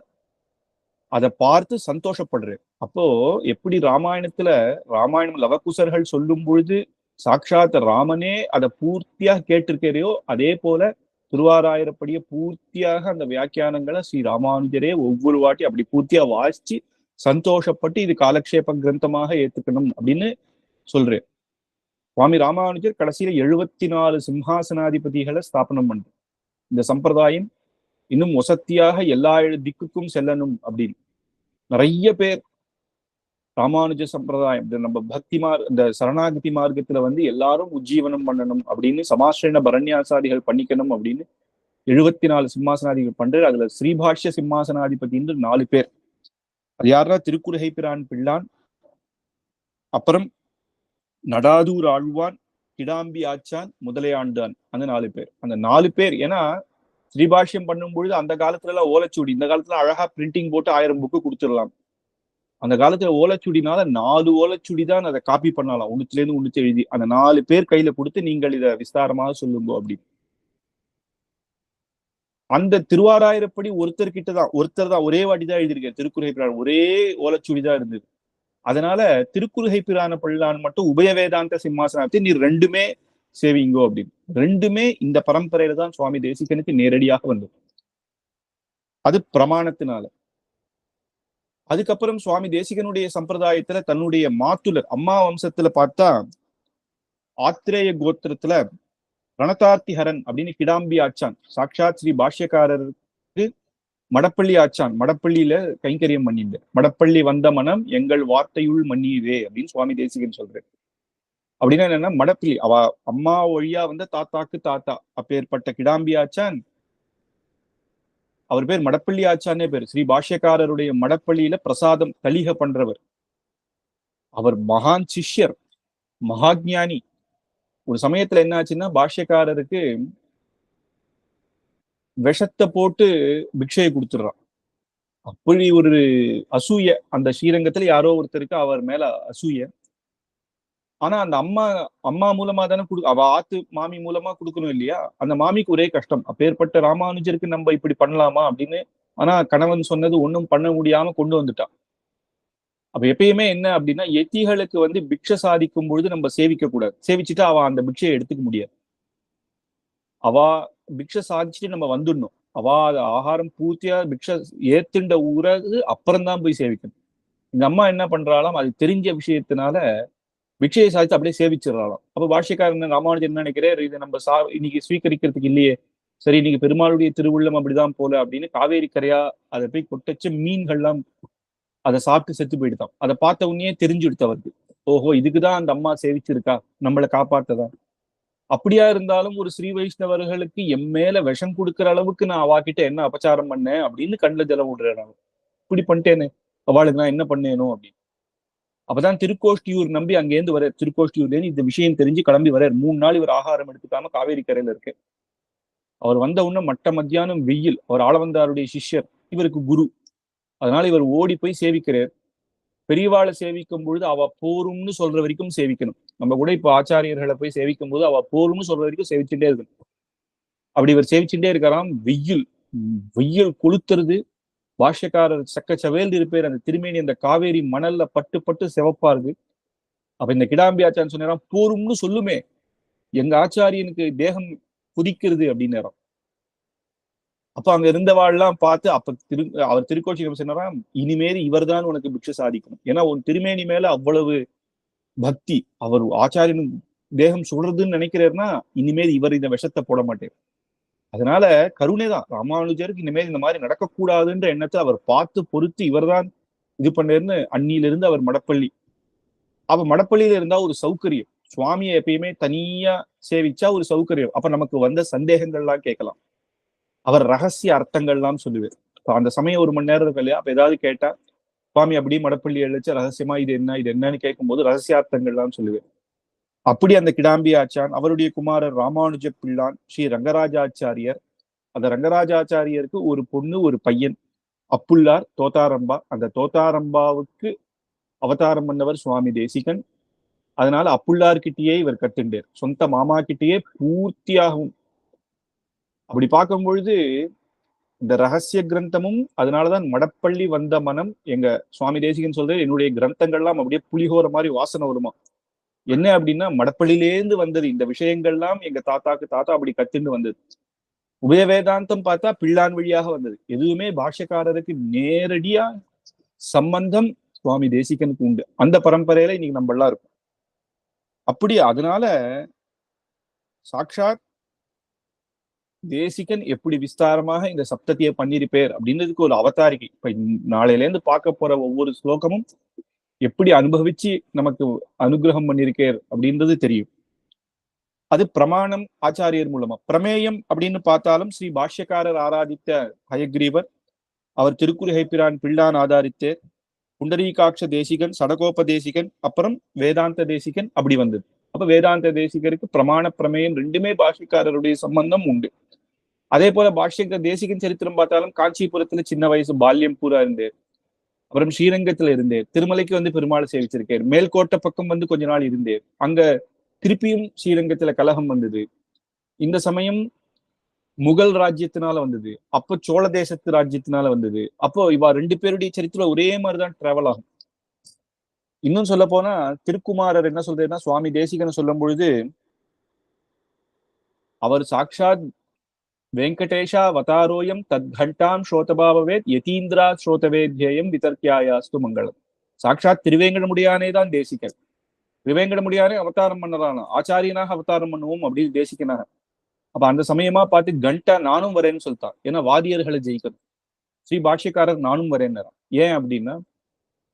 அதை பார்த்து சந்தோஷப்படுறாரு. அப்போ எப்படி ராமாயணம் லவகுசர்கள் சொல்லும் பொழுது சாட்சாத் ராமனே அதை பூர்த்தியாக கேட்டிருக்கையோ, அதே போல திருவாராயிரப்படிய பூர்த்தியாக அந்த வியாக்கியானங்களை ஸ்ரீ ராமானுஜரே ஒவ்வொரு வாட்டி அப்படி பூர்த்தியா வாசிச்சு சந்தோஷப்பட்டு இது காலக்ஷேப கிரந்தமாக ஏத்துக்கணும் அப்படின்னு சொல்றேன். சுவாமி ராமானுஜர் கடைசியில 74 சிம்ஹாசனாதிபதிகளை ஸ்தாபனம் பண்ற. இந்த சம்பிரதாயம் இன்னும் வசத்தியாக எல்லா திக்குக்கும் செல்லணும் அப்படின்னு நிறைய பேர் ராமானுஜ சம்பிரதாயம் நம்ம இந்த சரணாகதி மார்க்கத்துல எல்லாரும் உஜ்ஜீவனம் பண்ணணும் அப்படின்னு சமாஸ்ரீன பரண்யாசாதிகள் பண்ணிக்கணும் அப்படின்னு 74 சிம்மாசனாதிகள் பண்றாரு. அதுல ஸ்ரீபாஷ்ய சிம்மாசனாதிபதி 4 பேர். அது யாருன்னா திருக்குறுகை பிரான் பிள்ளான், அப்புறம் நடாதூர் ஆழ்வான், கிடாம்பி ஆச்சான், முதலையாண்டான். அந்த 4 பேர். அந்த 4 பேர் ஏன்னா ஸ்ரீபாஷ்யம் பண்ணும் பொழுது அந்த காலத்துல எல்லாம் ஓலைச்சுடி, இந்த காலத்துல அழகா பிரிண்டிங் போட்டு 1000 புக்கு கொடுத்துடலாம். அந்த காலத்துல ஓலைச்சுடினால 4 ஓலைச்சுடி தான் அதை காப்பி பண்ணலாம், ஒண்ணுத்துல இருந்து ஒண்ணுத்து எழுதி. அந்த 4 பேர் கையில கொடுத்து நீங்கள் இதை விஸ்தாரமாக சொல்லுங்க அப்படின்னு. அந்த திருவாராயிரப்படி ஒருத்தர் தான் ஒரே வாட்டி தான் எழுதியிருக்காரு. திருக்குறுகை பிரான் ஒரே ஓலைச்சுடி தான் இருந்தது. அதனால திருக்குறுகை பிரான பிள்ளான் மட்டும் உபய வேதாந்த சிம்மாசனத்தை நீ 2மே சேவிங்கோ அப்படின்னு. 2மே இந்த பரம்பரையில தான் சுவாமி தேசிகனுக்கு நேரடியாக வந்தது. அது பிரமாணத்தினால. அதுக்கப்புறம் சுவாமி தேசிகனுடைய சம்பிரதாயத்துல தன்னுடைய மாத்துலர் அம்மா வம்சத்துல பார்த்தா ஆத்திரேய கோத்திரத்துல ரணதார்த்திஹரன் அப்படின்னு கிடாம்பி ஆச்சான் சாட்சாத் ஸ்ரீ பாஷ்யக்காரருக்கு மடப்பள்ளி ஆச்சான் மடப்பள்ளியில கைங்கரியம் பண்ணிட்டு மடப்பள்ளி வந்த மனம் எங்கள் வார்த்தையுள் மன்னியதே அப்படின்னு சுவாமி தேசிகன் சொல்றாரு. அப்படின்னா என்னன்னா மடப்பள்ளி அவ அம்மா வழியா தாத்தாக்கு தாத்தா அப்பேற்பட்ட கிடாம்பி ஆச்சான், அவர் பேர் மடப்பள்ளி ஆச்சானே பேர். ஸ்ரீ பாஷ்யக்காரருடைய மடப்பள்ளியில பிரசாதம் கலிக பண்றவர். அவர் மகான் சிஷ்யர், மகாஜானி. ஒரு சமயத்துல என்ன ஆச்சுன்னா பாஷ்யக்காரருக்கு விஷத்தை போட்டு பிக்ஷையை கொடுத்துடுறான். அப்படி ஒரு அசூய அந்த ஸ்ரீரங்கத்துல யாரோ ஒருத்தருக்கு அவர் மேல அசூய. ஆனா அந்த அம்மா மூலமா தானே அவ ஆத்து மாமி மூலமா கொடுக்கணும் இல்லையா? அந்த மாமிக்கு ஒரே கஷ்டம், அப்பேற்பட்ட ராமானுஜருக்கு நம்ம இப்படி பண்ணலாமா அப்படின்னு. ஆனா கணவன் சொன்னது ஒன்றும் பண்ண முடியாம கொண்டு வந்துட்டான். அப்ப எப்பயுமே என்ன அப்படின்னா எத்திகளுக்கு பிக்ஷை சாதிக்கும் பொழுது நம்ம சேவிக்க கூடாது. சேவிச்சுட்டு அவ அந்த பிக்ஷையை எடுத்துக்க முடியாது. அவ பிக்ஷை சாதிச்சுட்டு நம்ம வந்துடணும். அவ ஆகாரம் பூர்த்தியா பிக்ஷை ஏத்துண்ட ஊரது அப்புறம்தான் போய் சேவிக்கணும். இந்த அம்மா என்ன பண்றாலும் அது தெரிஞ்ச விஷயத்தினால பிக்ஷையை சாதிச்சு அப்படியே சேவிச்சிடறாளாம். அப்ப பாஷ்யக்காரன் ராமானுஜன் என்ன நினைக்கிறார், இதை நம்ம இன்னைக்கு ஸ்வீகரிக்கிறதுக்கு இல்லையே, சரி இன்னைக்கு பெருமாளுடைய திருவுள்ளம் அப்படிதான் போல அப்படின்னு காவேரி கரையா அதை போய் கொட்டச்ச மீன்கள்லாம் அதை சாப்பிட்டு செத்து போயிடுதான். அதை பார்த்த உடனே தெரிஞ்சு எடுத்தவருக்கு ஓஹோ இதுக்குதான் அந்த அம்மா சேவிச்சிருக்கா நம்மளை காப்பாத்ததா. அப்படியா இருந்தாலும் ஒரு ஸ்ரீ வைஷ்ணவர்களுக்கு என் மேல விஷம் கொடுக்கிற அளவுக்கு நான் அவாகிட்ட என்ன அபச்சாரம் பண்ணேன் அப்படின்னு கண்ணுல ஜலம் விடுறேன் நான். இப்படி பண்ணிட்டேனே, அவளுக்கு நான் என்ன பண்ணேனோ அப்படின்னு. அப்பதான் திருக்கோஷ்டியூர் நம்பி அங்கேருந்து வர, திருக்கோஷ்டியூர்ல இந்த விஷயம் தெரிஞ்சு கிளம்பி வர. 3 நாள் இவர் ஆகாரம் எடுத்துக்காம காவேரி கரையில இருக்கு. அவர் வந்த உடனே மட்ட மத்தியானம் வெயில். அவர் ஆளவந்தாருடைய சிஷ்யர், இவருக்கு குரு. அதனால இவர் ஓடி போய் சேவிக்கிறார். பெரியவாளை சேவிக்கும் பொழுது அவ போரும்னு சொல்ற வரைக்கும் சேவிக்கணும். நம்ம கூட இப்ப ஆச்சாரியர்களை போய் சேவிக்கும் போது அவ போரும்னு சொல்ற வரைக்கும் சேவிச்சுட்டே இருக்கணும். அப்படி இவர் சேவிச்சுட்டே இருக்காராம். வெயில் வெயில் கொளுத்துறது. பாஷ்யக்காரர் சக்கச்சவேல் இருப்பேர். அந்த திருமேனி அந்த காவேரி மணல்ல பட்டு பட்டு சிவப்பா இருக்கு. அப்ப இந்த கிடாம்பி ஆச்சான்னு சொன்னாராம், போரும்னு சொல்லுமே, எங்க ஆச்சாரியனுக்கு தேகம் குதிக்கிறது அப்படின்னு. அப்ப அங்க இருந்தவாள்லாம் பார்த்து அப்ப அவர் திருக்கோச்சியம் சொன்னாராம், இனிமேல் இவர் தான் உனக்கு பிக்ஷை சாதிக்கணும். ஏன்னா உன் திருமேனி மேல அவ்வளவு பக்தி, அவர் ஆச்சாரியன் தேகம் சுடுறதுன்னு நினைக்கிறாருன்னா இனிமேல் இவர் இந்த விஷத்தை போட மாட்டேன். அதனால கருணைதான் ராமானுஜருக்கு இனிமேல் இந்த மாதிரி நடக்கக்கூடாதுன்ற எண்ணத்தை அவர் பார்த்து பொறுத்து இவர்தான் இது பண்ணேர்னு அன்னியிலிருந்து அவர் மடப்பள்ளி. அப்ப மடப்பள்ளியில இருந்தா ஒரு சௌகரியம். சுவாமியை எப்பயுமே தனியா சேவிச்சா ஒரு சௌகரியம். அப்ப நமக்கு வந்த சந்தேகங்கள்லாம் கேட்கலாம். அவர் ரகசிய அர்த்தங்கள்லாம் சொல்லுவார். அந்த சமயம் 1 மணி நேரம் இருக்கு இல்லையா, அப்ப ஏதாவது கேட்டா சுவாமி அப்படியே மடப்பள்ளி எழுச்சு ரகசியமா இது என்ன இது என்னன்னு கேட்கும்போது ரகசியார்த்தங்கள்லாம் சொல்லுவேன். அப்படி அந்த கிடாம்பி ஆச்சான், அவருடைய குமாரர் ராமானுஜ பிள்ளான், ஸ்ரீ ரங்கராஜாச்சாரியர். அந்த ரங்கராஜாச்சாரியருக்கு ஒரு பொண்ணு ஒரு பையன், அப்புள்ளார் தோத்தாரம்பா. அந்த தோத்தாரம்பாவுக்கு அவதாரம் பண்ணவர் சுவாமி தேசிகன். அதனால அப்புள்ளார்கிட்டயே இவர் கத்துண்டார், சொந்த மாமா கிட்டேயே பூர்த்தியாகும். அப்படி பார்க்கும் பொழுது இந்த ரகசிய கிரந்தமும், அதனாலதான் மடப்பள்ளி வந்த மனம். எங்க சுவாமி தேசிகன் சொல்றது, என்னுடைய கிரந்தங்கள்லாம் அப்படியே புலிகோர மாதிரி வாசனை வருமா. என்ன அப்படின்னா, மடப்பள்ளியிலேருந்து வந்தது இந்த விஷயங்கள்லாம். எங்க தாத்தா அப்படி கத்துன்னு வந்தது. உபய வேதாந்தம் பார்த்தா பிள்ளான் வழியாக வந்தது. எதுவுமே பாஷ்யக்காரருக்கு நேரடியா சம்பந்தம் சுவாமி தேசிகனுக்கு உண்டு. அந்த பரம்பரையில இன்னைக்கு நம்ம எல்லாம் இருக்கும். அப்படி அதனால சாட்சாத் தேசிகன் எப்படி விஸ்தாரமாக இந்த சப்தத்தியை பண்ணிருப்பேர் அப்படின்றதுக்கு ஒரு அவதாரிக்கை. இப்ப நாளையில இருந்து பார்க்க போற ஒவ்வொரு ஸ்லோகமும் எப்படி அனுபவிச்சு நமக்கு அனுகிரகம் பண்ணிருக்கேர் அப்படின்றது தெரியும். அது பிரமாணம் ஆச்சாரியர் மூலமா. பிரமேயம் அப்படின்னு பார்த்தாலும் ஸ்ரீ பாஷ்யக்காரர் ஆராதித்த ஹயக்ரீவர், அவர் திருக்குறுகை பிரான் பிள்ளான் ஆதாரித்தேர், புண்டரீகாட்ச தேசிகன், சடகோப தேசிகன், அப்புறம் வேதாந்த தேசிகன், அப்படி வந்தது. அப்ப வேதாந்த தேசிகருக்கு பிரமாண பிரமேயம் ரெண்டுமே பாஷ்யக்காரருடைய சம்பந்தம் உண்டு. அதே போல பாஷ்யங்கர் தேசிகன் சரித்திரம் பார்த்தாலும் காஞ்சிபுரத்துல சின்ன வயசு பால்யம் பூரா இருந்தேர். அப்புறம் ஸ்ரீரங்கத்துல இருந்தேர். திருமலைக்கு வந்து பெருமாள் சேவிச்சிருக்கேன். மேல்கோட்டை பக்கம் வந்து கொஞ்ச நாள் இருந்தேர். அங்க திருப்பியும் ஸ்ரீரங்கத்துல கலகம் வந்தது. இந்த சமயம் முகல் ராஜ்யத்தினால வந்தது, அப்போ சோழ தேசத்து ராஜ்யத்தினால வந்தது. அப்போ இவா 2 பேருடைய சரித்திரம் ஒரே மாதிரிதான் டிராவல் ஆகும். இன்னும் சொல்ல போனா திருக்குமாரர் என்ன சொல்றேன்னா, சுவாமி தேசிகனை சொல்லும் பொழுது அவர் சாட்சாத் வெங்கடேஷா வதாரோயம் தத் கண்டாம் ஸ்ரோதபாவேத் யதீந்திரா ஸ்ரோதவேத்யேயம் விதர்க்கியாயாஸ்து மங்களம். சாட்சாத் திருவேங்கடமுடியானே தான் தேசிகன். திருவேங்கடமுடியானே அவதாரம் பண்ணலான, ஆச்சாரியனாக அவதாரம் பண்ணுவோம் அப்படின்னு தேசிகனாக. அப்ப அந்த சமயமா பார்த்து கண்டா நானும் வரேன்னு சொல்லிட்டான். ஏன்னா வாதியர்களை ஜெயிக்கணும். ஸ்ரீ பாஷ்யக்காரர் நானும் வரேன்னாராம். ஏன் அப்படின்னா,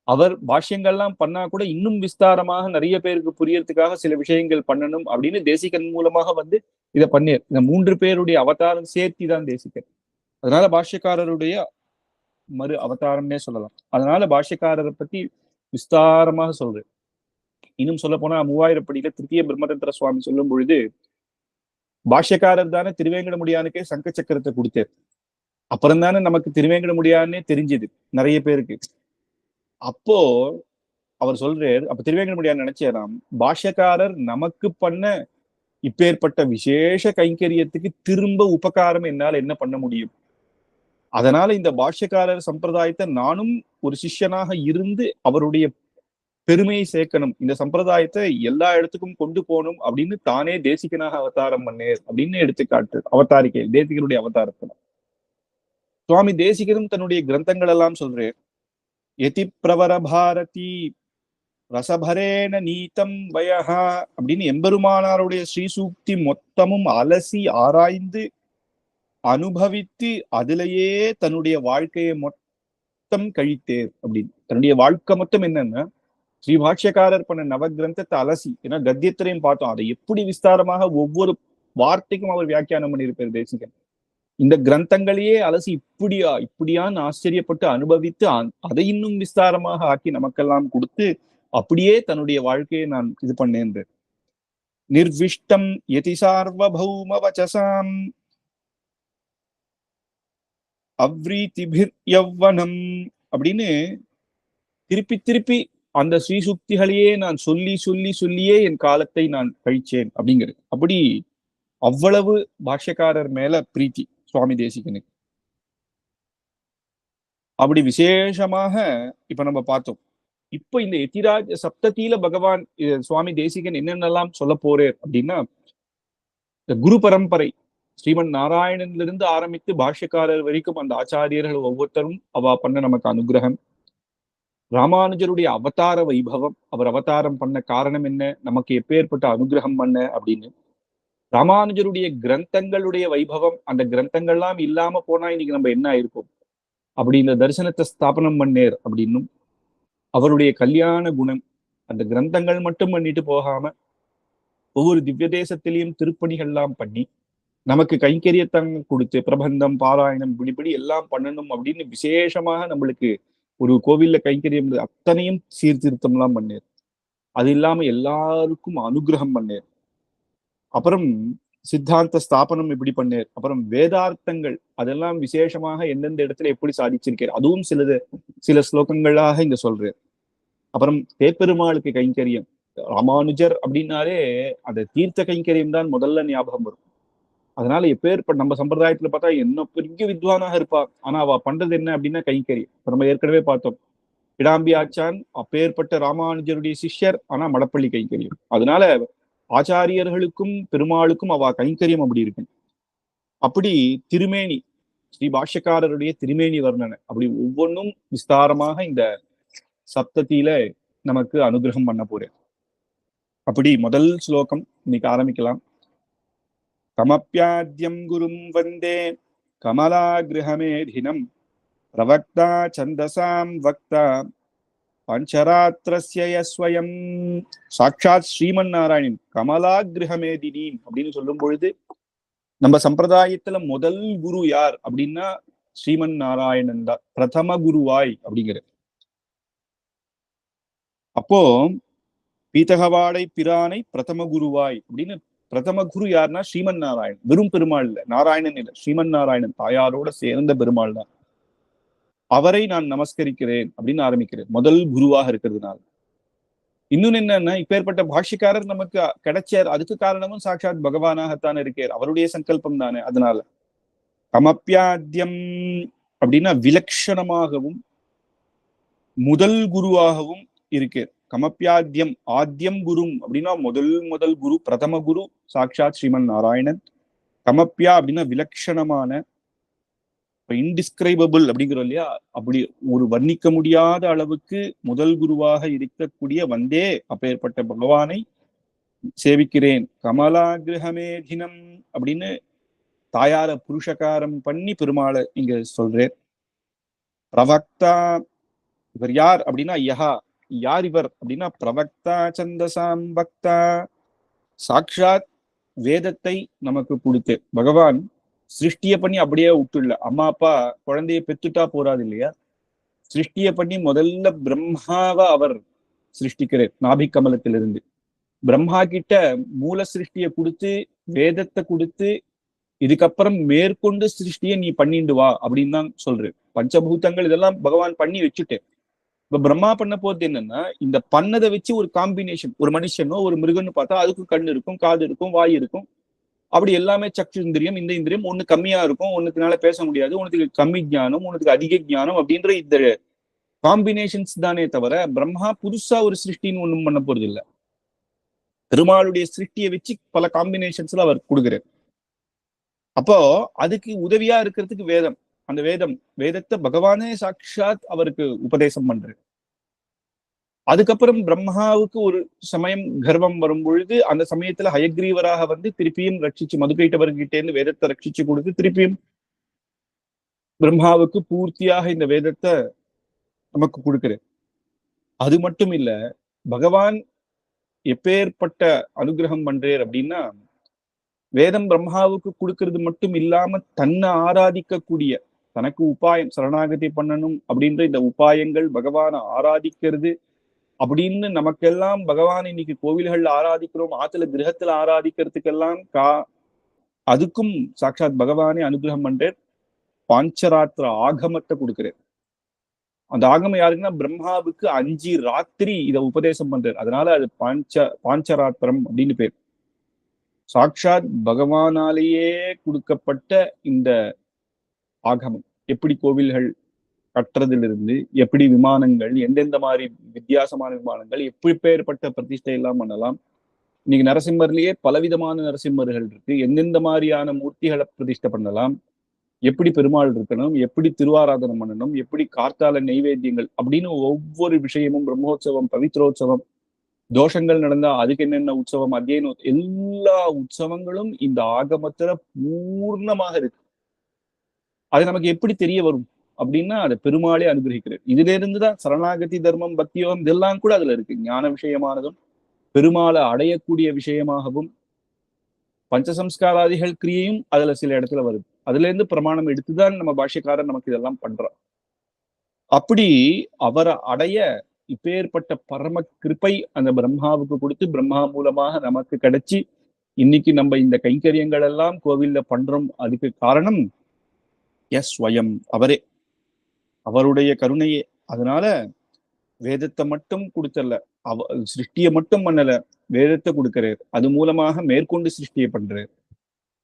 அவர் பாஷ்யங்கள்லாம் பண்ணா கூட இன்னும் விஸ்தாரமாக நிறைய பேருக்கு புரியறதுக்காக சில விஷயங்கள் பண்ணணும் அப்படின்னு தேசிகன் மூலமாக வந்து இதை பண்ணியார். இந்த 3 பேருடைய அவதாரம் சேர்த்தி தான் தேசிகன். அதனால பாஷ்யக்காரருடைய மறு அவதாரம்னே சொல்லலாம். அதனால பாஷ்யக்காரரை பத்தி விஸ்தாரமாக சொல்றேன். இன்னும் சொல்ல போனா 3000 படியில திருத்திய பிரம்மதந்திர சுவாமி சொல்லும் பொழுது, பாஷ்யக்காரர் தானே திருவேங்கடமுடியானுக்கே சங்க சக்கரத்தை கொடுத்தார். அப்புறம் தானே நமக்கு திருவேங்கடமுடியானே தெரிஞ்சது நிறைய பேருக்கு. அப்போ அவர் சொல்றார், அப்ப திருவேங்கடமுடியான் நினைச்சாராம், பாஷ்யக்காரர் நமக்கு பண்ண இப்பேற்பட்ட விசேஷ கைங்கரியத்துக்கு திரும்ப உபகாரம் என்னால் என்ன பண்ண முடியும். அதனால இந்த பாஷ்யக்காரர் சம்பிரதாயத்தை நானும் ஒரு சிஷ்யனாக இருந்து அவருடைய பெருமையை சேர்க்கணும், இந்த சம்பிரதாயத்தை எல்லா இடத்துக்கும் கொண்டு போகணும் அப்படின்னு தானே தேசிகனாக அவதாரம் பண்ணேர் அப்படின்னு எடுத்துக்காட்டு அவதாரிக்கை தேசிகனுடைய அவதாரத்துல. சுவாமி தேசிகரும் தன்னுடைய கிரந்தங்கள் எல்லாம் சொல்றேன். எதி பிரவர பாரதி ரசபரேன நீத்தம் வயஹா அப்படின்னு எம்பெருமானாருடைய ஸ்ரீசூக்தி மொத்தமும் அலசி ஆராய்ந்து அனுபவித்து அதிலேயே தன்னுடைய வாழ்க்கையை மொத்தம் கழித்தேர் அப்படின்னு. தன்னுடைய வாழ்க்கை மொத்தம் என்னன்னா, ஸ்ரீபாஷ்யக்காரர் பண்ண நவகிரந்தத்தை அலசி, ஏன்னா கத்தியத்திலையும் பார்த்தோம் அதை எப்படி விஸ்தாரமாக ஒவ்வொரு வார்த்தைக்கும் அவர் வியாக்கியானம் பண்ணியிருப்பார் தேசிகன். இந்த கிரந்தங்களையே அலசி இப்படியான்னு ஆச்சரியப்பட்டு அனுபவித்து அதை இன்னும் விஸ்தாரமாக ஆக்கி நமக்கெல்லாம் கொடுத்து அப்படியே தன்னுடைய வாழ்க்கையை நான் இது பண்ணேன். நிர்விஷ்டம் யதி சார்வபௌம வச்சசாம் அவ்ரீதிபிர் யவ்வனம் அப்படின்னு திருப்பி திருப்பி அந்த ஸ்ரீசுக்திகளையே நான் சொல்லியே என் காலத்தை நான் கழிச்சேன் அப்படிங்கிறது. அப்படி அவ்வளவு பாஷ்யக்காரர் மேல பிரீத்தி சுவாமி தேசிகனுக்கு. அப்படி விசேஷமாக இப்ப நம்ம பார்த்தோம். இப்ப இந்த எதிராஜ சப்தத்தில பகவான் சுவாமி தேசிகன் என்னென்னலாம் சொல்ல போறேன் அப்படின்னா, இந்த குரு பரம்பரை ஸ்ரீமன் நாராயணனிலிருந்து ஆரம்பித்து பாஷ்யக்காரர் வரைக்கும் அந்த ஆச்சாரியர்கள் ஒவ்வொருத்தரும் அவ பண்ண நமக்கு அனுகிரகம், ராமானுஜருடைய அவதார வைபவம், அவர் அவதாரம் பண்ண காரணம் என்ன, நமக்கு எப்பேற்பட்ட அனுகிரகம் பண்ண அப்படின்னு, ராமானுஜருடைய கிரந்தங்களுடைய வைபவம், அந்த கிரந்தங்கள்லாம் இல்லாம போனா இன்னைக்கு நம்ம என்ன ஆயிருப்போம் அப்படி இந்த தரிசனத்தை ஸ்தாபனம் பண்ணேர் அப்படின்னும், அவருடைய கல்யாண குணம், அந்த கிரந்தங்கள் மட்டும் பண்ணிட்டு போகாம ஒவ்வொரு திவ்ய தேசத்திலையும் திருப்பணிகள்லாம் பண்ணி நமக்கு கைங்கரியத்தங்க கொடுத்து பிரபந்தம் பாராயணம் இப்படி எல்லாம் பண்ணணும் அப்படின்னு விசேஷமாக நம்மளுக்கு ஒரு கோவில்ல கைங்கரியம் அத்தனையும் சீர்திருத்தம் எல்லாம் பண்ணேர். அது இல்லாம எல்லாருக்கும் அனுகிரகம் பண்ணேர். அப்புறம் சித்தாந்த ஸ்தாபனம் எப்படி பண்ணேர். அப்புறம் வேதார்த்தங்கள் அதெல்லாம் விசேஷமாக எந்தெந்த இடத்துல எப்படி சாதிச்சிருக்கார் அதுவும் சில ஸ்லோகங்களாக இங்க சொல்றார். அப்புறம் தேப்பெருமாளுக்கு கைங்கரியம், ராமானுஜர் அப்படின்னாலே அந்த தீர்த்த கைங்கரியம் தான் முதல்ல ஞாபகம் வரும். அதனால எப்பேற்பட்ட நம்ம சம்பிரதாயத்துல பார்த்தா என்ன பெரிய வித்வானாக இருப்பா, ஆனா அவ பண்றது என்ன அப்படின்னா கைங்கரியம். இப்ப நம்ம ஏற்கனவே பார்த்தோம் கிடாம்பி ஆச்சான் அப்பேற்பட்ட ராமானுஜருடைய சிஷ்யர், ஆனா மடப்பள்ளி கைங்கரியம். அதனால ஆச்சாரியர்களுக்கும் பெருமாளுக்கும் அவ கைங்கரியம் அப்படி இருக்கு. அப்படி திருமேனி ஸ்ரீ பாஷ்யக்காரருடைய திருமேனி வர்ணனை அப்படி ஒவ்வொன்றும் விஸ்தாரமாக இந்த சப்தத்தில நமக்கு அனுகிரகம் பண்ண போறேன். அப்படி முதல் ஸ்லோகம் இன்னைக்கு ஆரம்பிக்கலாம். கமப்யாத்யம் குரும் வந்தே கமலாகிருஹமேதினம் பிரவக்தா சந்தசாம் வக்தா பஞ்சராத்திரஸ்ய ஸ்வயம். சாட்சாத் ஸ்ரீமன் நாராயணன் கமலாகிருஹமேதினீம் அப்படின்னு சொல்லும் பொழுது நம்ம சம்பிரதாயத்துல முதல் குரு யார் அப்படின்னா ஸ்ரீமன் நாராயணன் தான் பிரதம குருவாய் அப்படிங்கிற. அப்போ பீத்தகவாடை பிரானை பிரதம குருவாய் அப்படின்னு பிரதம குரு யாருன்னா ஸ்ரீமன் நாராயணன். வெறும் பெருமாள் இல்ல, நாராயணன் இல்ல, ஸ்ரீமன் நாராயணன் தாயாரோட சேர்ந்த பெருமாள் தான். அவரை நான் நமஸ்கரிக்கிறேன் அப்படின்னு ஆரம்பிக்கிறேன் முதல் குருவாக இருக்கிறதுனால. இன்னொன்னு என்னன்னா, இப்பேற்பட்ட பாஷ்யக்காரர் நமக்கு கிடைச்சார், அதுக்கு காரணமும் சாட்சாத் பகவானாகத்தான் இருக்கார், அவருடைய சங்கல்பம் தானே. அதனால கமப்யாத்யம் அப்படின்னா விலட்சணமாகவும் முதல் குருவாகவும் இருக்கார். கமப்யாத்யம் ஆத்யம் குரும் அப்படின்னா முதல் குரு, பிரதம குரு சாட்சாத் ஸ்ரீமன் நாராயணன். கமப்யா அப்படின்னா விலட்சணமான, இன்டிஸ்கிரைபபிள் அப்படிங்கிறோம் இல்லையா, அப்படி ஒரு வர்ணிக்க முடியாத அளவுக்கு முதல் குருவாக இருக்கக்கூடிய வந்தே அப்பேற்பட்ட பகவானை சேவிக்கிறேன். கமலாகிருஹமேதினம் அப்படின்னு தாயார புருஷகாரம் பண்ணி பெருமாளை இங்க சொல்றேன். பிரவக்தா இவர் யார் அப்படின்னா யஹா, யார் இவர் அப்படின்னா பிரவக்தா சந்தசாம் பக்தா, சாட்சாத் வேதத்தை நமக்கு கொடுத்து பகவான் சிருஷ்டிய பண்ணி அப்படியே விட்டுள்ள. அம்மா அப்பா குழந்தைய பெத்துட்டா போறாது இல்லையா, சிருஷ்டிய பண்ணி முதல்ல பிரம்மாவை அவர் சிருஷ்டிக்கிறார் நாபி கமலத்திலிருந்து. பிரம்மா கிட்ட மூல சிருஷ்டியை கொடுத்து வேதத்தை கொடுத்து இதுக்கப்புறம் மேற்கொண்டு சிருஷ்டியை நீ பண்ணிண்டு வா அப்படின்னு தான் சொல்றேன். பஞ்சபூதங்கள் இதெல்லாம் பகவான் பண்ணி வச்சுட்டு இப்ப பிரம்மா பண்ண போறது என்னன்னா, இந்த பண்ணதை வச்சு ஒரு காம்பினேஷன், ஒரு மனுஷனோ ஒரு மிருகன்னு பார்த்தா அதுக்கும் கண்ணு இருக்கும், காது இருக்கும், வாய் இருக்கும், அப்படி எல்லாமே சக்ஷு இந்திரியம், இந்த இந்திரியம் ஒண்ணு கம்மியா இருக்கும், ஒண்ணுக்குனால பேச முடியாது, ஒண்ணுக்கு கம்மி ஞானம், ஒண்ணுக்கு அதிக ஞானம் அப்படின்ற இந்த காம்பினேஷன்ஸ் தானே தவிர பிரம்மா புதுசா ஒரு சிருஷ்டின்னு ஒண்ணும் பண்ண போறது இல்லை. பெருமாளுடைய சிருஷ்டியை வச்சு பல காம்பினேஷன்ஸ்ல அவர் கொடுக்குறார். அப்போ அதுக்கு உதவியா இருக்கிறதுக்கு வேதம், அந்த வேதத்தை பகவானே சாட்சாத் அவருக்கு உபதேசம் பண்றாரு. அதுக்கப்புறம் பிரம்மாவுக்கு ஒரு சமயம் கர்வம் வரும் பொழுது அந்த சமயத்துல ஹயக்ரீவராக வந்து திருப்பியும் ரட்சிச்சு மதுகைட்டவர்கிட்ட இருந்து வேதத்தை ரட்சிச்சு கொடுத்து திருப்பியும் பிரம்மாவுக்கு பூர்த்தியாக இந்த வேதத்தை நமக்கு கொடுக்குறாரு. அது மட்டும் இல்ல, பகவான் எப்பேற்பட்ட அனுகிரகம் பண்றார் அப்படின்னா, வேதம் பிரம்மாவுக்கு கொடுக்கறது மட்டும் இல்லாம தன்னை ஆராதிக்கக்கூடிய, தனக்கு உபாயம் சரணாகதி பண்ணணும் அப்படின்ற இந்த உபாயங்கள் பகவானை ஆராதிக்கிறது அப்படின்னு நமக்கெல்லாம் பகவான் இன்னைக்கு கோவில்கள்ல ஆராதிக்கிறோம், ஆத்துல கிரகத்துல ஆராதிக்கிறதுக்கெல்லாம் அதுக்கும் சாட்சாத் பகவானே அனுகிரகம் பண்றார். பாஞ்சராத்திர ஆகமத்தை கொடுக்கிறார். அந்த ஆகமம் யாருக்குன்னா பிரம்மாவுக்கு 5 ராத்திரி இதை உபதேசம் பண்றார். அதனால அது பாஞ்சராத்திரம் அப்படின்னு பேர். சாட்சாத் பகவானாலேயே கொடுக்கப்பட்ட இந்த ஆகமம் எப்படி கோவில்கள் கட்டுறதிலிருந்து, எப்படி விமானங்கள், எந்தெந்த மாதிரி வித்தியாசமான விமானங்கள், எப்படி பேர்பட்ட பிரதிஷ்டை எல்லாம் பண்ணலாம். இன்னைக்கு நரசிம்மர்லயே பலவிதமான நரசிம்மர்கள் இருக்கு. எந்தெந்த மாதிரியான மூர்த்திகளை பிரதிஷ்டை பண்ணலாம், எப்படி பெருமாள் இருக்கணும், எப்படி திருவாராதனம் பண்ணணும், எப்படி கார்த்தால நெய்வேத்தியங்கள் அப்படின்னு ஒவ்வொரு விஷயமும், பிரம்மோற்சவம், பவித்ரோற்சவம், தோஷங்கள் நடந்தா அதுக்கு என்னென்ன உற்சவம், அத்தியன எல்லா உற்சவங்களும் இந்த ஆகமத்துல பூர்ணமாக இருக்கு. அது நமக்கு எப்படி தெரிய வரும் அப்படின்னா அதை பெருமாளே அனுகிரகிக்கிறார். இதுல இருந்துதான் சரணாகதி, தர்மம், பக்தியோகம் இதெல்லாம் கூட அதுல இருக்கு. ஞான விஷயமானதும் பெருமாளை அடையக்கூடிய விஷயமாகவும் பஞ்சசம்ஸ்காராதிகள் கிரியையும் அதுல சில இடத்துல வருது. அதுல இருந்து பிரமாணம் எடுத்துதான் நம்ம பாஷ்யக்காரர் நமக்கு இதெல்லாம் பண்றோம். அப்படி அவரை அடைய இப்பேற்பட்ட பரம கிருப்பை அந்த பிரம்மாவுக்கு கொடுத்து, பிரம்மா மூலமாக நமக்கு கிடைச்சி இன்னைக்கு நம்ம இந்த கைங்கரியங்கள் எல்லாம் கோவில்ல பண்றோம். அதுக்கு காரணம் ஸ்வயம் அவரே, அவருடைய கருணையே. அதனால வேதத்தை மட்டும் கொடுத்தல, சிருஷ்டியை மட்டும் பண்ணல, வேதத்தை கொடுக்கிறார். அது மூலமாக மேற்கொண்டு சிருஷ்டியை பண்றார்.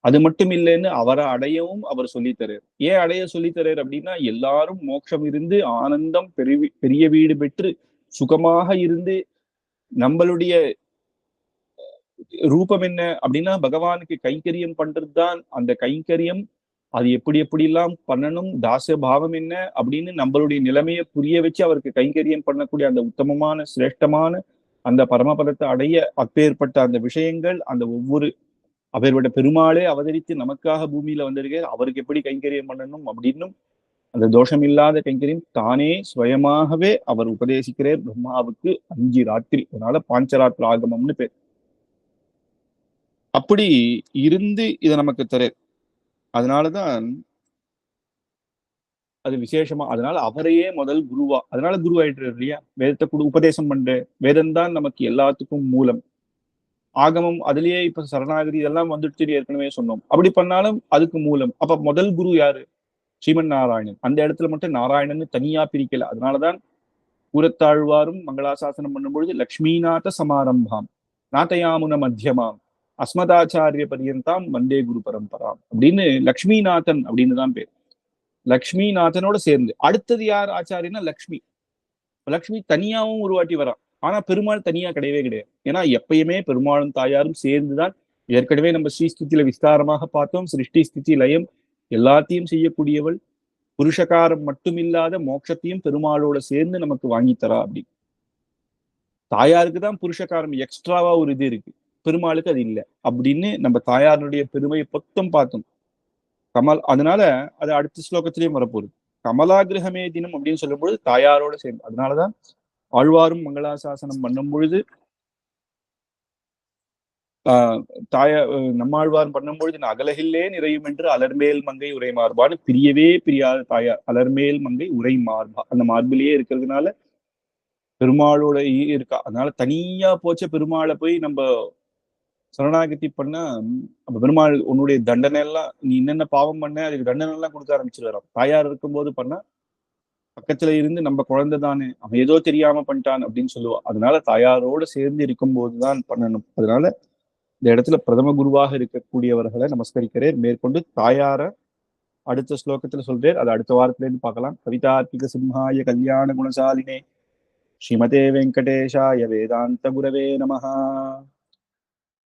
அது மட்டும் இல்லைன்னு அவரை அடையவும் அவர் சொல்லித்தரார். ஏன் அடைய சொல்லித்தரார் அப்படின்னா, எல்லாரும் மோட்சம் இருந்து ஆனந்தம் பெரிய வீடு பெற்று சுகமாக இருந்து, நம்மளுடைய ரூபம் என்ன அப்படின்னா பகவானுக்கு கைங்கரியம் பண்றதுதான். அந்த கைங்கரியம் அது எப்படி எப்படிலாம் பண்ணணும், தாச பாவம் என்ன அப்படின்னு நம்மளுடைய நிலைமையை புரிய வச்சு அவருக்கு கைங்கரியம் பண்ணக்கூடிய அந்த உத்தமமான சிரேஷ்டமான அந்த பரமபதத்தை அடைய அப்பேற்பட்ட அந்த விஷயங்கள், அந்த ஒவ்வொரு அவரோட பெருமாளே அவதரித்து நமக்காக பூமியில வந்திருக்கார். அவருக்கு எப்படி கைங்கரியம் பண்ணணும் அப்படின்னும் அந்த தோஷம் இல்லாத கைங்கரியம் தானே சுயமாகவே அவர் உபதேசிக்கிறார் பிரம்மாவுக்கு 5 ராத்திரி. அதனால பாஞ்சராத்திர ஆகமம்னு பேர். அப்படி இருந்து இதை நமக்கு தர, அதனாலதான் அது விசேஷமா, அதனால அவரையே முதல் குருவா, அதனால குரு ஆயிட்டு இல்லையா, வேதத்தை கூட உபதேசம் பண்ற. வேதம் தான் நமக்கு எல்லாத்துக்கும் மூலம். ஆகமம் அதுலயே இப்ப சரணாகதி இதெல்லாம் வந்துட்டு ஏற்கனவே சொன்னோம். அப்படி பண்ணாலும் அதுக்கு மூலம். அப்ப முதல் குரு யாரு? ஸ்ரீமன் நாராயணன். அந்த இடத்துல மட்டும் நாராயணன் தனியா பிரிக்கல. அதனாலதான் கூரத்தாழ்வாரும் மங்களாசாசனம் பண்ணும்பொழுது லக்ஷ்மிநாத சமாரம்பாம் நாதயாமுன மத்தியமாம் அஸ்மதாச்சாரிய பரியந்தாம் வந்தே குரு பரம்பராம் அப்படின்னு லக்ஷ்மிநாதன் அப்படின்னு தான் பேர். லக்ஷ்மிநாதனோட சேர்ந்து அடுத்தது யார் ஆச்சாரியனா லக்ஷ்மி. லக்ஷ்மி தனியாவும் உருவாட்டி வரா. ஆனா பெருமாள் தனியா கிடையவே கிடையாது. ஏன்னா எப்பயுமே பெருமாளும் தாயாரும் சேர்ந்துதான். ஏற்கனவே நம்ம ஸ்ரீஸ்துதியில விஸ்தாரமாக பார்த்தோம். சிருஷ்டி ஸ்திதி லயம் எல்லாத்தையும் செய்யக்கூடியவள். புருஷகாரம் மட்டுமில்லாத மோட்சத்தையும் பெருமாளோட சேர்ந்து நமக்கு வாங்கித்தரா. அப்படி தாயாருக்கு தான் புருஷகாரம் எக்ஸ்ட்ராவா ஒரு இது இருக்கு, பெருமாளுக்கு அது இல்லை அப்படின்னு நம்ம தாயாருடைய பெருமையை பொத்தம் பார்த்தோம். அதனால அது அடுத்த ஸ்லோகத்திலேயும் வரப்போகுது. கமலாகிரகமே தினம் அப்படின்னு சொல்லும் பொழுது தாயாரோட சேர்ந்து. அதனாலதான் ஆழ்வாரும் மங்களாசாசனம் பண்ணும் பொழுது நம்மாழ்வார் பண்ணும்பொழுது அகலகில்லே நிறையும் என்று அலர்மேல் மங்கை உரை மார்பான்னு பிரியவே பிரியாத தாயார். அலர்மேல் மங்கை உரை மார்பா அந்த மார்பிலேயே இருக்கிறதுனால பெருமாளோட இருக்கா. அதனால தனியா போச்ச பெருமாளை போய் நம்ம சரணாகதி பண்ண, அப்ப பெருமாள் உன்னுடைய தண்டனை எல்லாம், நீ என்னென்ன பாவம் பண்ண அதுக்கு தண்டனை எல்லாம் கொடுக்க ஆரம்பிச்சிருவாராம். தாயார் இருக்கும்போது பண்ணா பக்கத்துல இருந்து நம்ம குழந்தை தானே, அவன் ஏதோ தெரியாம பண்ணிட்டான் அப்படின்னு சொல்லுவா. அதனால தாயாரோட சேர்ந்து இருக்கும் போதுதான் பண்ணணும். அதனால இந்த இடத்துல பிரதம குருவாக இருக்கக்கூடியவர்களை நமஸ்கரிக்கிறேன். மேற்கொண்டு தாயார அடுத்த ஸ்லோகத்துல சொல்றேன். அது அடுத்த வாரத்துல இருந்து பார்க்கலாம். கவிதார்க்கிக சிம்ஹாய கல்யாண குணசாலினே ஸ்ரீமதே வெங்கடேஷாய வேதாந்த குரவே நமஹ.